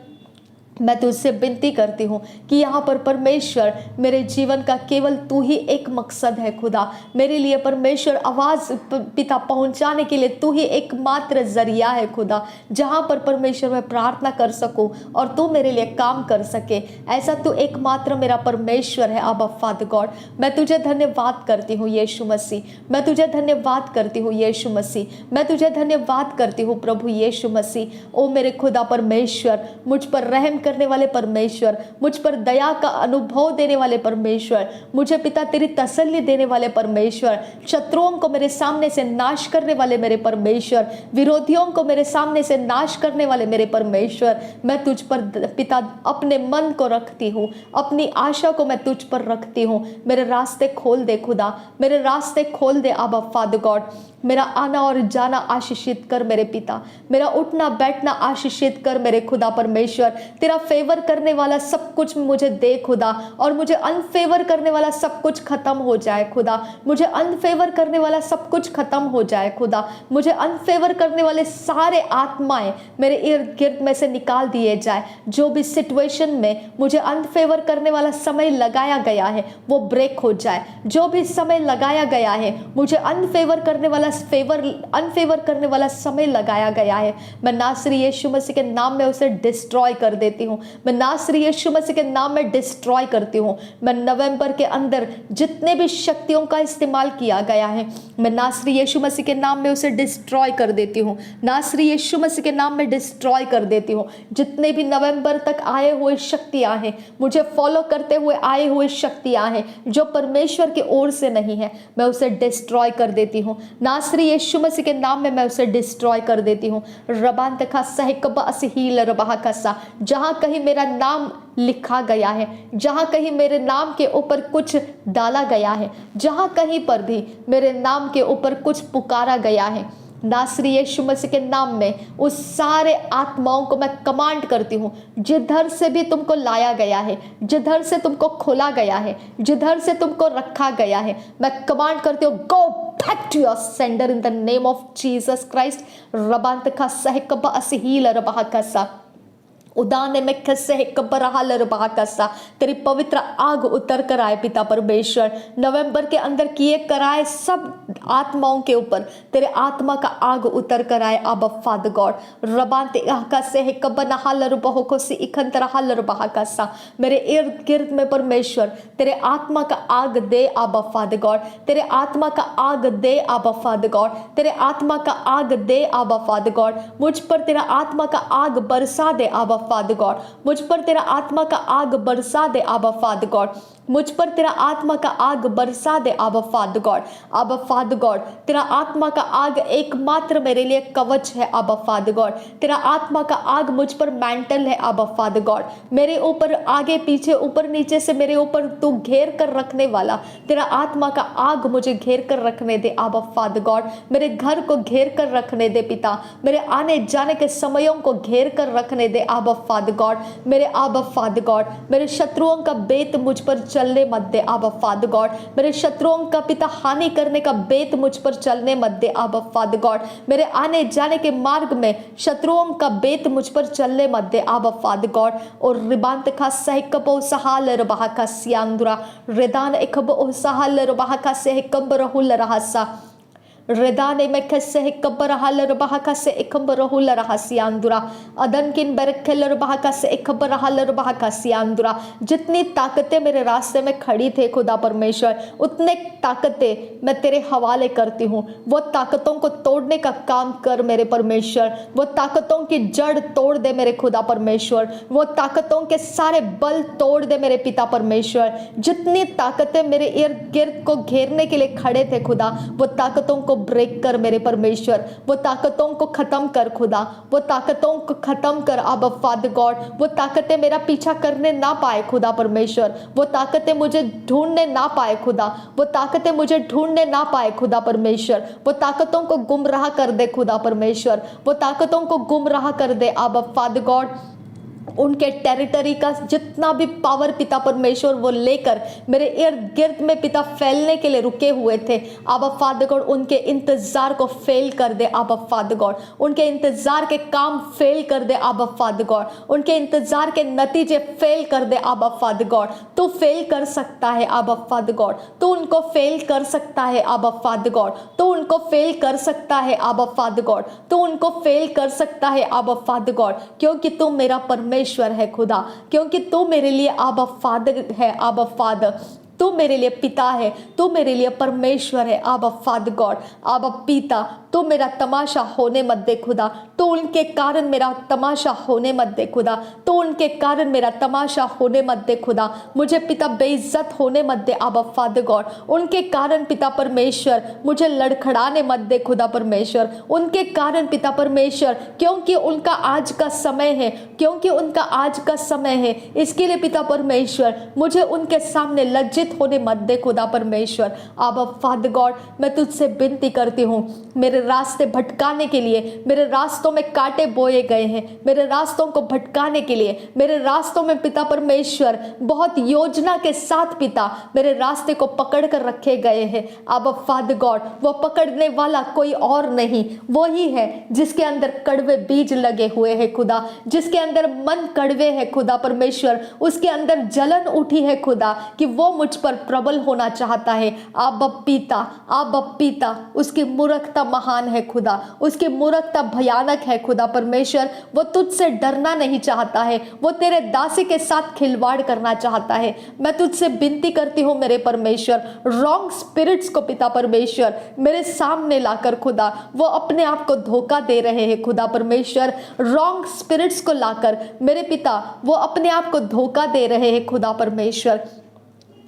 मैं तुझसे विनती करती हूँ कि यहाँ पर परमेश्वर मेरे जीवन का केवल तू ही एक मकसद है खुदा। मेरे लिए परमेश्वर आवाज़ पिता पहुँचाने के लिए तू ही एकमात्र जरिया है खुदा, जहाँ पर परमेश्वर मैं प्रार्थना कर सकूँ और तू मेरे लिए काम कर सके, ऐसा तू एकमात्र मेरा परमेश्वर है। आबा फादर गॉड, मैं तुझे धन्यवाद करती हूँ यीशु मसीह, मैं तुझे धन्यवाद करती हूँ यीशु मसीह, मैं तुझे धन्यवाद करती हूँ प्रभु यीशु मसीह। ओ मेरे खुदा परमेश्वर, मुझ पर रहम करने वाले परमेश्वर, मुझ पर दया का अनुभव देने वाले परमेश्वर, मुझे पिता तेरी तसल्ली देने वाले परमेश्वर, शत्रुओं को मेरे सामने से नाश करने वाले मेरे परमेश्वर, विरोधियों को मेरे सामने से नाश करने वाले मेरे परमेश्वर, मैं तुझ पर पिता अपने मन को रखती हूँ, अपनी आशा को मैं तुझ पर रखती हूँ। मेरे रास्ते खोल दे खुदा, मेरे रास्ते खोल दे आबा फादर गॉड। मेरा आना और जाना आशीषित कर मेरे पिता, मेरा उठना बैठना आशीषित कर मेरे खुदा परमेश्वर। तेरा फेवर करने वाला सब कुछ मुझे दे खुदा, और मुझे अनफेवर करने वाला सब कुछ खत्म हो जाए खुदा, मुझे अनफेवर करने वाला सब कुछ खत्म हो जाए खुदा, मुझे अनफेवर करने वाले सारे आत्माएं मेरे इर्द गिर्द में से निकाल दिए जाए। जो भी सिचुएशन में मुझे अनफेवर करने वाला समय लगाया गया है वो ब्रेक हो जाए। जो भी समय लगाया गया है मुझे अनफेवर करने वाला अनफेवर करने वाला समय लगाया गया है, मैं नासरी यीशु मसीह के नाम में उसे डिस्ट्रॉय कर देती हूँ। मैं नासरी यीशु मसीह के नाम में डिस्ट्रॉय करती हूँ। मैं नवंबर के अंदर जितने भी शक्तियों का इस्तेमाल किया गया है मैं नासरी यीशु मसीह के नाम में उसे डिस्ट्रॉय कर देती हूँ। नासरी यीशु मसीह के नाम में डिस्ट्रॉय कर देती हूँ। जितने भी नवंबर तक आए हुए शक्तियाँ हैं, मुझे फॉलो करते हुए आए हुए शक्तियाँ हैं जो परमेश्वर की ओर से नहीं है, मैं उसे डिस्ट्रॉय कर देती हूँ। नासरी यीशु मसीह के नाम में मैं उसे डिस्ट्रॉय कर देती हूँ। रबांत का सहकब असहील रबाह कसा, जहाँ कहीं मेरा नाम लिखा गया है, जहाँ कहीं मेरे नाम के ऊपर कुछ डाला गया है, जहाँ कहीं पर भी मेरे नाम के ऊपर कुछ पुकारा गया है, नासरी यीशु मसीह के नाम में उस सारे आत्माओं को मैं कमांड करती हूँ। जिधर से भी तुमको लाया गया है, जिधर से तुमको खोला गया है, जिधर से तुमको रखा गया है, मैं कमांड करती हूँ, go back to your sender in the name of Jesus Christ. रबांत का सहकब असहील रबाह कसा, उदाने में खसे कसा, तेरी पवित्र आग उतर कर आए पिता परमेश्वर। नवंबर के अंदर किए कराए सब आत्माओं के ऊपर तेरे आत्मा का आग उतर कर आए आबा फादर गॉड। रबांते कसे कबनहाल रुबहो से इखंतरहाल रुबहा कसा, मेरे इर्द गिर्द में परमेश्वर तेरे आत्मा का आग दे आबा फादर गॉड, तेरे आत्मा का आग दे आबा फादर गॉड, तेरे आत्मा का आग दे आबा फादर गॉड। मुझ पर तेरा आत्मा का आग बरसा दे आबा फादर गॉड, मुझ पर तेरा आत्मा का आग बरसा दे आबा फादर गॉड, मुझ पर तेरा आत्मा का आग बरसा दे आबा फादर गॉड। आबा फादर गॉड, तेरा आत्मा का आग एकमात्र मेरे लिए कवच है आबा फादर गॉड। तेरा आत्मा का आग मुझ पर मैंटल है आबा फादर गॉड। मेरे ऊपर आगे पीछे ऊपर नीचे से मेरे ऊपर तू घेर कर रखने वाला तेरा आत्मा का आग मुझे घेर कर रखने दे आबा फादर गॉड। मेरे घर को घेर कर रखने दे पिता, मेरे आने जाने के समयों को घेर कर रखने दे आबा फादर गॉड। मेरे आबा फादर गॉड, मेरे शत्रुओं का बेत मुझ पर चलने मत दे आबा फादर गॉड। मेरे शत्रुओं का पिता हानि करने का बेत मुझ पर चलने मत दे आबा फादर गॉड। मेरे आने जाने के मार्ग में शत्रुओं का बेत मुझ पर चलने मत दे आबा फादर गॉड। और रिबांत का सहकबो सहाल रबाह का सियांदुरा रिदान एकबो सहाल रबाह का सहकब Rahul रहसा। Redane me kese ekabara halar bahaka se ekambara hulara hasiandura अदनकिन बरखेलर बहाका से एकबर हालर बहाका सियांदुरा। जितनी ताकतें मेरे रास्ते में खड़ी थे खुदा परमेश्वर, उतने ताकतें मैं तेरे हवाले करती हूँ। वो ताकतों को तोड़ने का काम कर मेरे परमेश्वर, वो ताकतों की जड़ तोड़ दे मेरे खुदा परमेश्वर, वो ताकतों के सारे बल तोड़ दे मेरे पिता परमेश्वर। जितनी ताकतें मेरे इर्द गिर्द को घेरने के लिए खड़े थे खुदा, वो ताकतों को ब्रेक कर मेरे परमेश्वर, वो ताकतों को खत्म कर खुदा, वो ताकतों को खत्म कर आबा फादर गॉड। वो ताकतें मेरा पीछा करने ना पाए खुदा परमेश्वर, वो ताकतें मुझे ढूंढने ना पाए खुदा, वो ताकतें मुझे ढूंढने ना पाए खुदा परमेश्वर। वो ताकतों को गुमराह कर दे खुदा परमेश्वर, वो ताकतों को गुमराह कर दे आबा फादर गॉड। उनके टेरिटरी का जितना भी पावर पिता परमेश्वर वो लेकर मेरे इर्द गिर्द में पिता फैलने के लिए रुके हुए थे, आबा फादर गॉड उनके इंतजार को फेल कर दे आबा फादर गॉड। उनके इंतजार के काम फेल कर दे आबा फादर गॉड, उनके इंतजार के नतीजे फेल कर दे आबा फादर गॉड। तू फेल कर सकता है आबा फादर गॉड, तू उनको फेल कर सकता है आबा फादर गॉड, तू उनको फेल कर सकता है आबा फादर गॉड, तू उनको फेल कर सकता है आबा फादर गॉड, क्योंकि तू मेरा परमेश्वर है खुदा, क्योंकि तू मेरे लिए आबा फादर है। आबा फादर तू मेरे लिए पिता है, तू मेरे लिए परमेश्वर है आबा फादर गॉड। आबा पिता तू मेरा तमाशा होने मत दे खुदा, तो उनके कारण मेरा तमाशा होने मत दे खुदा, तो उनके कारण मेरा तमाशा होने मत दे खुदा। मुझे पिता बेइज्जत होने मत दे आबा फादर गॉड, उनके कारण पिता परमेश्वर मुझे लड़खड़ाने मत दे खुदा परमेश्वर, उनके कारण पिता परमेश्वर, क्योंकि उनका आज का समय है, क्योंकि उनका आज का समय है, इसके लिए पिता परमेश्वर मुझे उनके सामने लज्जित होने मत दे खुदा परमेश्वर। आबा फादर गॉड मैं तुझसे विनती करती हूँ, मेरे रास्ते भटकाने के लिए, मेरे रास्तों में कांटे बोए गए हैं, मेरे रास्तों को भटकाने के लिए, मेरे रास्तों में पिता परमेश्वर बहुत योजना के साथ पिता मेरे रास्ते को पकड़ कर रखे गए हैं। आबा फादर गॉड वो पकड़ने वाला कोई और नहीं, वो ही है जिसके अंदर कड़वे बीज लगे हुए हैं खुदा, जिसके अंदर मन कड़वे है खुदा परमेश्वर, उसके अंदर जलन उठी है खुदा कि वो मुझ पर प्रबल होना चाहता है। आबा पिता उसकी मूर्खता महान है खुदा, उसकी मूर्खता भयानक है खुदा परमेश्वर। वो तुझसे डरना नहीं चाहता है, वो तेरे दासी के साथ खिलवाड़ करना चाहता है। मैं तुझसे विनती करती हूँ मेरे परमेश्वर, रॉन्ग स्पिरिट्स को पिता परमेश्वर मेरे सामने लाकर खुदा वो अपने आप को धोखा दे रहे हैं खुदा परमेश्वर, रॉन्ग स्पिरिट्स को लाकर मेरे पिता वो अपने आप को धोखा दे रहे हैं खुदा परमेश्वर।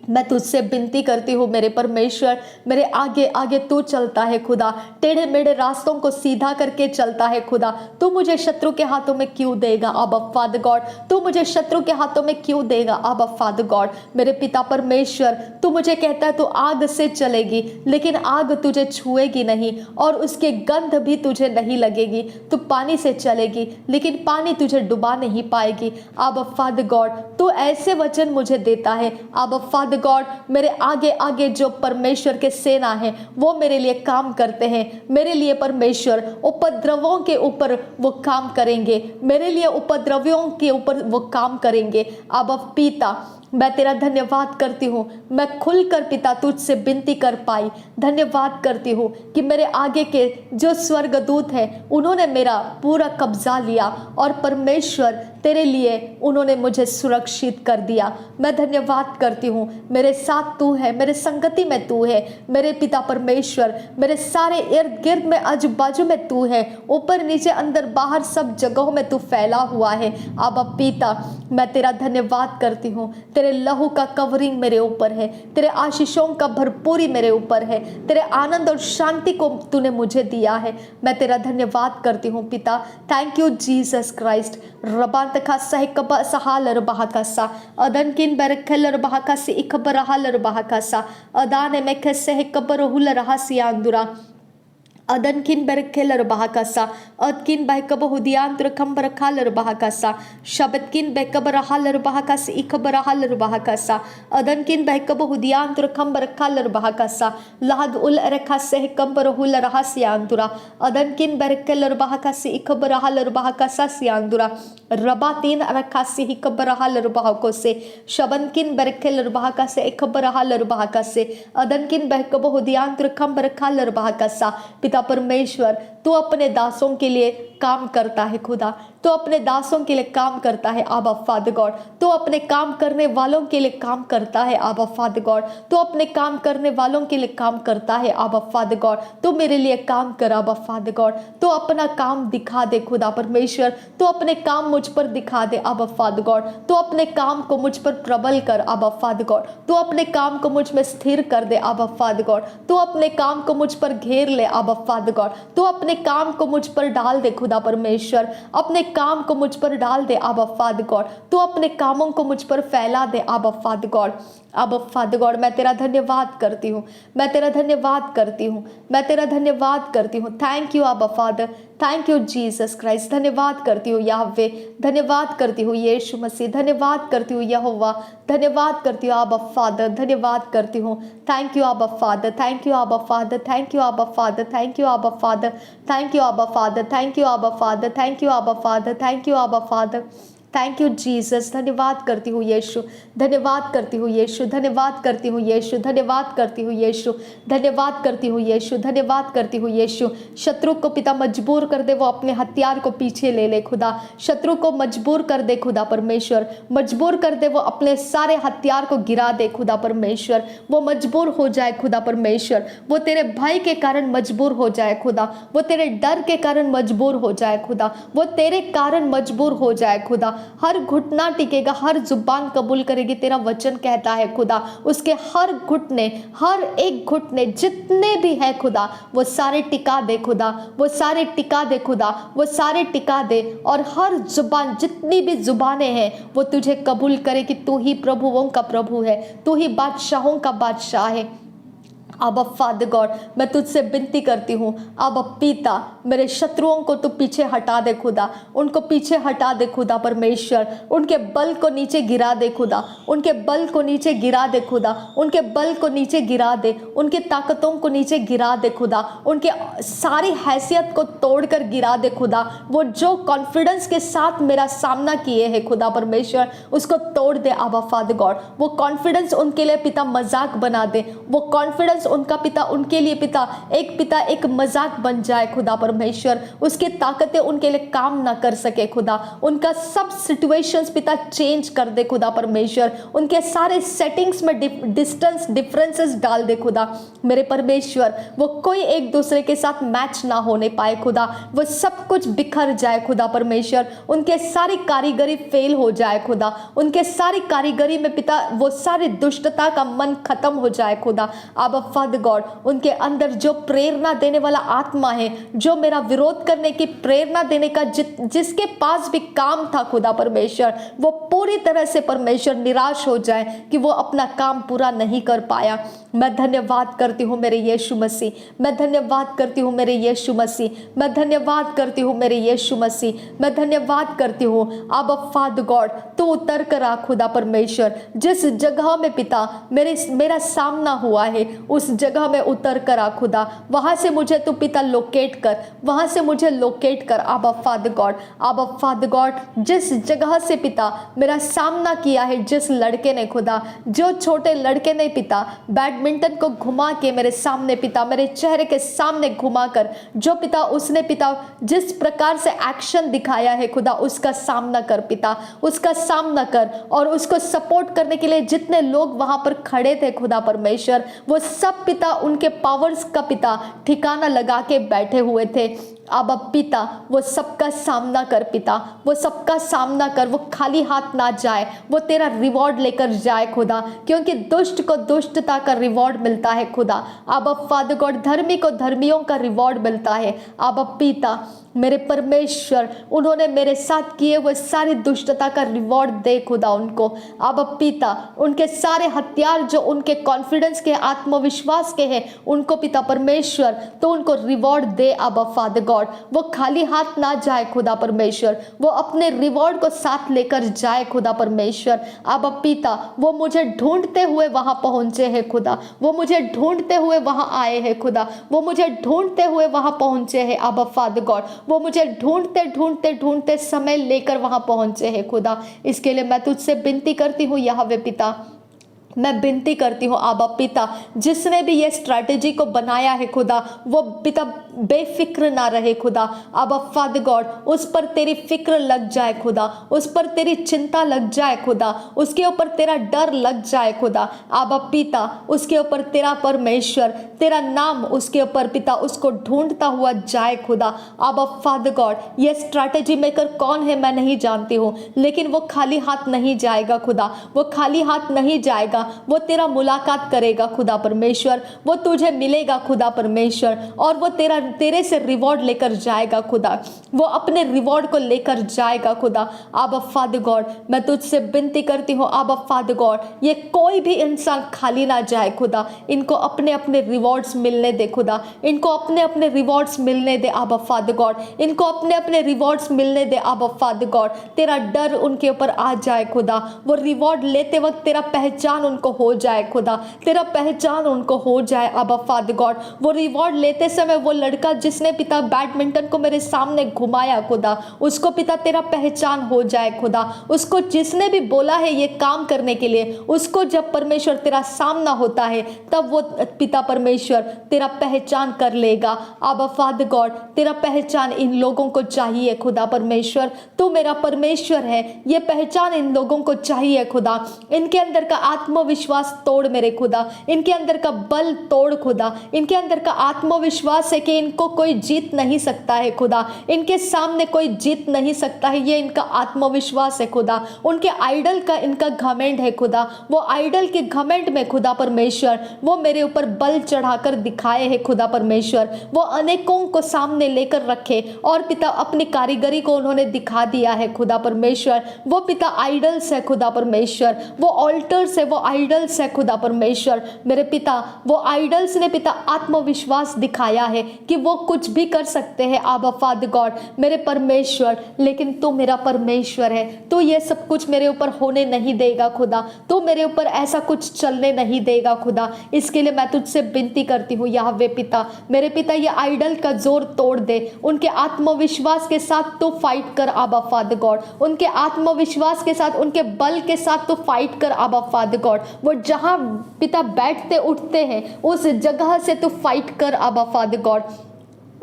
मैं तुझसे विनती करती हूँ मेरे परमेश्वर, मेरे आगे आगे तू चलता है खुदा, टेढ़े मेढ़े रास्तों को सीधा करके चलता है खुदा। तू मुझे शत्रु के हाथों में क्यों देगा आबा फादर गॉड, तू मुझे शत्रु के हाथों में क्यों देगा आबा फादर गॉड। मेरे पिता परमेश्वर तू मुझे कहता है तू आग से चलेगी लेकिन आग तुझे छुएगी नहीं और उसकी गंध भी तुझे नहीं लगेगी। तू पानी से चलेगी लेकिन पानी तुझे डुबा नहीं पाएगी। आबा फादर गॉड तू ऐसे वचन मुझे देता है। आबा फादर गॉड मेरे आगे आगे जो परमेश्वर के सेना है वो मेरे लिए काम करते हैं, मेरे लिए परमेश्वर उपद्रवों के ऊपर वो काम करेंगे, मेरे लिए उपद्रवियों के ऊपर वो काम करेंगे। आबा पिता मैं तेरा धन्यवाद करती हूँ, मैं खुलकर पिता तुझसे विनती कर पाई। धन्यवाद करती हूँ कि मेरे आगे के जो स्वर्गदूत हैं उन्होंने मेरा पूरा कब्जा लिया और परमेश्वर तेरे लिए उन्होंने मुझे सुरक्षित कर दिया। मैं धन्यवाद करती हूँ, मेरे साथ तू है, मेरे संगति में तू है मेरे पिता परमेश्वर, मेरे सारे इर्द गिर्द में आजू बाजू में तू है, ऊपर नीचे अंदर बाहर सब जगहों में तू फैला हुआ है। आबा पिता मैं तेरा धन्यवाद करती हूँ, तेरे लहू का कवरिंग मेरे ऊपर है, तेरे आशीषों का भरपूरी मेरे ऊपर है, तेरे आनंद और शांति को तूने मुझे दिया है। मैं तेरा धन्यवाद करती हूँ पिता। Thank you Jesus Christ. रबान तखासा हिकबा सहालर बहाकासा अदनकिन बरखलर बहाकासी इखबर हालर बहाकासा अदाने में खसे हिकबर हुलर हासियांदुरा Adankin berkeler bahakasa, Adkin bakabahudiantra kambarakaler bahakasa, Shabatkin bekabarahaler bahakasa, Ikabarahaler bahakasa, Adankin bakabahudiantra kambarakaler bahakasa, Lahad ul erekase kambarahul rahasyantura, Adankin berkeler bahakasi, Ikabarahaler bahakasa siandura, Rabatin arakasi hikabarahaler bahakose, Shabankin berkeler bahakase, Ikabarahaler bahakase, Adankin bakabahudiantra kambarakaler bahakasa, पिता परमेश्वर तू अपने दासों के लिए काम करता है खुदा, तो अपने दासों के लिए काम करता है आबा फादर गॉड, तो अपने काम करने वालों के लिए काम करता है आबा फादर गॉड, तो अपने काम करने वालों के लिए काम करता है आबा फादर गॉड, तो मेरे लिए काम कर आबा फादर गॉड, तो अपना काम दिखा दे खुदा परमेश्वर, तो अपने काम मुझ पर दिखा दे आबा फादर गॉड, तो अपने काम को मुझ पर प्रबल कर आबा फादर गॉड, तो अपने काम को मुझ में स्थिर कर दे आबा फादर गॉड, तो अपने काम को मुझ पर घेर ले आबा फादर गॉड, तो अपने काम को मुझ पर डाल दे खुदा परमेश्वर, अपने काम को मुझ पर डाल दे आबा फादर गॉड, तो अपने कामों को मुझ पर फैला दे आबा फादर गॉड। आबा फादर गॉड मैं तेरा धन्यवाद करती हूँ, मैं तेरा धन्यवाद करती हूँ, मैं तेरा धन्यवाद करती हूँ। थैंक यू आबा father, thank you Jesus Christ, धन्यवाद करती हूँ याहवे, धन्यवाद करती हूँ यीशु मसीह, धन्यवाद करती हूँ यहोवा, धन्यवाद करती हूँ आबा फादर, धन्यवाद करती हूँ। थैंक यू आबा फादर, थैंक यू आबा फादर, थैंक यू आबा फादर, थैंक यू आबा फादर, थैंक यू आबा फादर, थैंक यू आबा फादर, थैंक यू आबा फादर, थैंक यू आबा फादर, थैंक यू जीसस, धन्यवाद करती हूँ यीशु, धन्यवाद करती हूँ यीशु, धन्यवाद करती हूँ यीशु, धन्यवाद करती हूँ यीशु, धन्यवाद करती हूँ यीशु, धन्यवाद करती हूँ यीशु। शत्रु को पिता मजबूर कर दे, वो अपने हथियार को पीछे ले ले खुदा, शत्रु को मजबूर कर दे खुदा परमेश्वर, मजबूर कर दे, वो अपने सारे हथियार को गिरा दे खुदा परमेश्वर, वो मजबूर हो जाए खुदा परमेश्वर, वो तेरे भय के कारण मजबूर हो जाए खुदा, वो तेरे डर के कारण मजबूर हो जाए खुदा, वो तेरे कारण मजबूर हो जाए खुदा। हर घुटना टिकेगा, हर जुबान कबूल करेगी, तेरा वचन कहता है खुदा, उसके हर घुटने, हर एक घुटने जितने भी है खुदा, वो सारे टिका दे खुदा, वो सारे टिका दे खुदा, वो सारे टिका दे, और हर जुबान, जितनी भी जुबानें हैं, वो तुझे कबूल करे कि तू ही प्रभुओं का प्रभु है, तू ही बादशाहों का बादशाह है। आबा फादर गॉड मैं तुझसे विनती करती हूँ, आबा पिता मेरे शत्रुओं को तू पीछे हटा दे खुदा, उनको पीछे हटा दे खुदा परमेश्वर, उनके बल को नीचे गिरा दे खुदा, उनके बल को नीचे गिरा दे खुदा, उनके बल को नीचे गिरा दे, उनकी ताकतों को नीचे गिरा दे खुदा, उनके सारी हैसियत को तोड़कर गिरा दे खुदा, वो जो कॉन्फिडेंस के साथ मेरा सामना किए हैं खुदा परमेश्वर, उसको तोड़ दे आबा फादर गॉड। वो कॉन्फिडेंस उनके लिए पिता मजाक बना दे, वो कॉन्फिडेंस उनका पिता उनके लिए पिता एक मजाक बन जाए खुदा परमेश्वर, उसकी ताकतें उनके लिए काम ना कर सके खुदा, उनका सब सिचुएशंस पिता चेंज कर दे खुदा परमेश्वर, उनके सारे सेटिंग्स में डिस्टेंस डिफरेंसेस डाल दे खुदा मेरे परमेश्वर, वो कोई एक दूसरे के साथ मैच ना होने पाए खुदा, वो सब कुछ बिखर जाए खुदा परमेश्वर, उनके सारी कारीगरी फेल हो जाए खुदा, उनके सारी कारीगरी में पिता वो सारी दुष्टता का मन खत्म हो जाए खुदा। अब फादर गॉड उनके अंदर जो प्रेरणा देने वाला आत्मा है, जो मेरा विरोध करने की प्रेरणा देने का जिसके पास भी काम था खुदा परमेश्वर, वो पूरी तरह से परमेश्वर निराश हो जाए कि वो अपना काम पूरा नहीं कर पाया। मैं धन्यवाद करती हूँ मेरे यीशु मसीह, मैं धन्यवाद करती हूँ मेरे यीशु मसीह, मैं धन्यवाद करती हूँ मेरे यीशु मसीह, मैं धन्यवाद करती हूँ। अब फादर गॉड तू उतर कर आ खुदा परमेश्वर, जिस जगह में पिता मेरा सामना हुआ है उस जगह में उतर कर आ खुदा, वहां से मुझे तू पिता लोकेट कर, वहां से मुझे लोकेट कर आबा फादर गॉड। आबा फादर गॉड जिस जगह से पिता मेरा सामना किया है, जिस लड़के ने खुदा, जो छोटे लड़के ने पिता बैडमिंटन को घुमा के मेरे सामने पिता, मेरे चेहरे के सामने घुमा कर जो पिता उसने पिता जिस प्रकार से एक्शन दिखाया है खुदा, उसका सामना कर पिता, उसका सामना कर, और उसको सपोर्ट करने के लिए जितने लोग वहां पर खड़े थे खुदा परमेश्वर, वो सब पिता उनके पावर्स का पिता ठिकाना लगा के बैठे हुए थे। अब पिता वो सबका सामना कर पिता, वो सबका सामना कर, वो खाली हाथ ना जाए, वो तेरा रिवॉर्ड लेकर जाए खुदा, क्योंकि दुष्ट को दुष्टता का रिवॉर्ड मिलता है खुदा। अब फादर गॉड धर्मी को धर्मियों का रिवॉर्ड मिलता है। अब पिता मेरे परमेश्वर उन्होंने मेरे साथ किए हुए सारी दुष्टता का रिवॉर्ड दे खुदा उनको। अब पिता उनके सारे हथियार जो उनके कॉन्फिडेंस के, आत्मविश्वास के हैं, उनको पिता परमेश्वर तो उनको रिवॉर्ड दे। अब फादर गॉड वो खाली हाथ ना जाए खुदा परमेश्वर, वो अपने रिवॉर्ड को साथ लेकर जाए खुदा परमेश्वर। अब पिता वो मुझे ढूंढते हुए वहां पहुंचे हैं खुदा, वो मुझे ढूंढते हुए वहां आए हैं खुदा, वो मुझे ढूंढते हुए वहां पहुंचे हैं। अब फादर गॉड वो मुझे ढूंढते ढूंढते ढूंढते समय लेकर वहां पहुंचे हैं खुदा। इसके लिए मैं तुझसे विनती करती हूँ यहोवा पिता, मैं विनती करती हूँ आबा पिता, जिसने भी ये स्ट्रैटेजी को बनाया है खुदा, वो पिता बेफिक्र ना रहे खुदा। आबा फादर गॉड उस पर तेरी फिक्र लग जाए खुदा, उस पर तेरी चिंता लग जाए खुदा, उसके ऊपर तेरा डर लग जाए खुदा। आबा पिता उसके ऊपर तेरा परमेश्वर, तेरा नाम उसके ऊपर पिता उसको ढूंढता हुआ जाए खुदा। आबा फादर गॉड ये स्ट्रैटेजी मेकर कौन है मैं नहीं जानती हूँ, लेकिन वो खाली हाथ नहीं जाएगा खुदा, वो खाली हाथ नहीं जाएगा, वो तेरा मुलाकात करेगा खुदा परमेश्वर, वो तुझे मिलेगा खुदा परमेश्वर, और वो तेरे से रिवॉर्ड लेकर जाएगा खुदा, वो अपने रिवॉर्ड को लेकर जाएगा खुदा। आबा फादर गॉड मैं तुझसे विनती करती हूँ आबा फादर गॉड, ये कोई भी इंसान खाली ना जाए खुदा, इनको अपने अपने रिवॉर्ड्स मिलने दे खुदा, इनको अपने अपने रिवॉर्ड्स मिलने दे आबा फादर गॉड, इनको अपने अपने रिवॉर्ड्स मिलने दे आबा फादर गॉड। तेरा डर उनके ऊपर आ जाए खुदा, वो रिवॉर्ड लेते वक्त तेरा पहचान उनको हो जाए खुदा, तेरा पहचान उनको हो जाए आबा फादर गॉड। वो रिवॉर्ड लेते समय वो लड़का जिसने पिता बैडमिंटन को मेरे सामने घुमाया खुदा, उसको पिता तेरा पहचान हो जाए खुदा, उसको जिसने भी बोला है ये काम करने के लिए, उसको जब परमेश्वर तेरा सामना होता है तब वो पिता परमेश्वर तेरा पहचान कर लेगा। आबा फादर गॉड तेरा पहचान इन लोगों को चाहिए खुदा परमेश्वर, तू मेरा परमेश्वर है, ये पहचान इन लोगों को चाहिए खुदा। इनके अंदर का आत्मविश्वास तोड़ मेरे खुदा, इनके अंदर का बल तोड़ खुदा, इनके अंदर का आत्मविश्वास है कि इनको कोई जीत नहीं सकता है खुदा, इनके सामने कोई जीत नहीं सकता है, ये इनका आत्मविश्वास है खुदा। उनके आइडल का इनका घमंड है खुदा, वो आइडल के घमंड में खुदा परमेश्वर वो मेरे ऊपर बल चढ़ाकर दिखाए है खुदा परमेश्वर, वो अनेकों को सामने लेकर रखे और पिता अपनी कारीगरी को उन्होंने दिखा दिया है खुदा परमेश्वर। वो पिता आइडल्स है खुदा परमेश्वर, वो ऑल्टर्स है, वो आइडल्स है खुदा परमेश्वर। मेरे पिता वो आइडल्स ने पिता आत्मविश्वास दिखाया है कि वो कुछ भी कर सकते हैं आबा फादर गॉड मेरे परमेश्वर, लेकिन तू मेरा परमेश्वर है, तू ये सब कुछ मेरे ऊपर होने नहीं देगा खुदा, तू मेरे ऊपर ऐसा कुछ चलने नहीं देगा खुदा। इसके लिए मैं तुझसे विनती करती हूँ यहोवा पिता, मेरे पिता ये आइडल का जोर तोड़ दे, उनके आत्मविश्वास के साथ तो फाइट कर आबा फादर गॉड, उनके आत्मविश्वास के साथ, उनके बल के साथ तो फाइट कर आबा फादर गॉड। वो जहां पिता बैठते उठते हैं उस जगह से तो फाइट कर आबा फादर गॉड,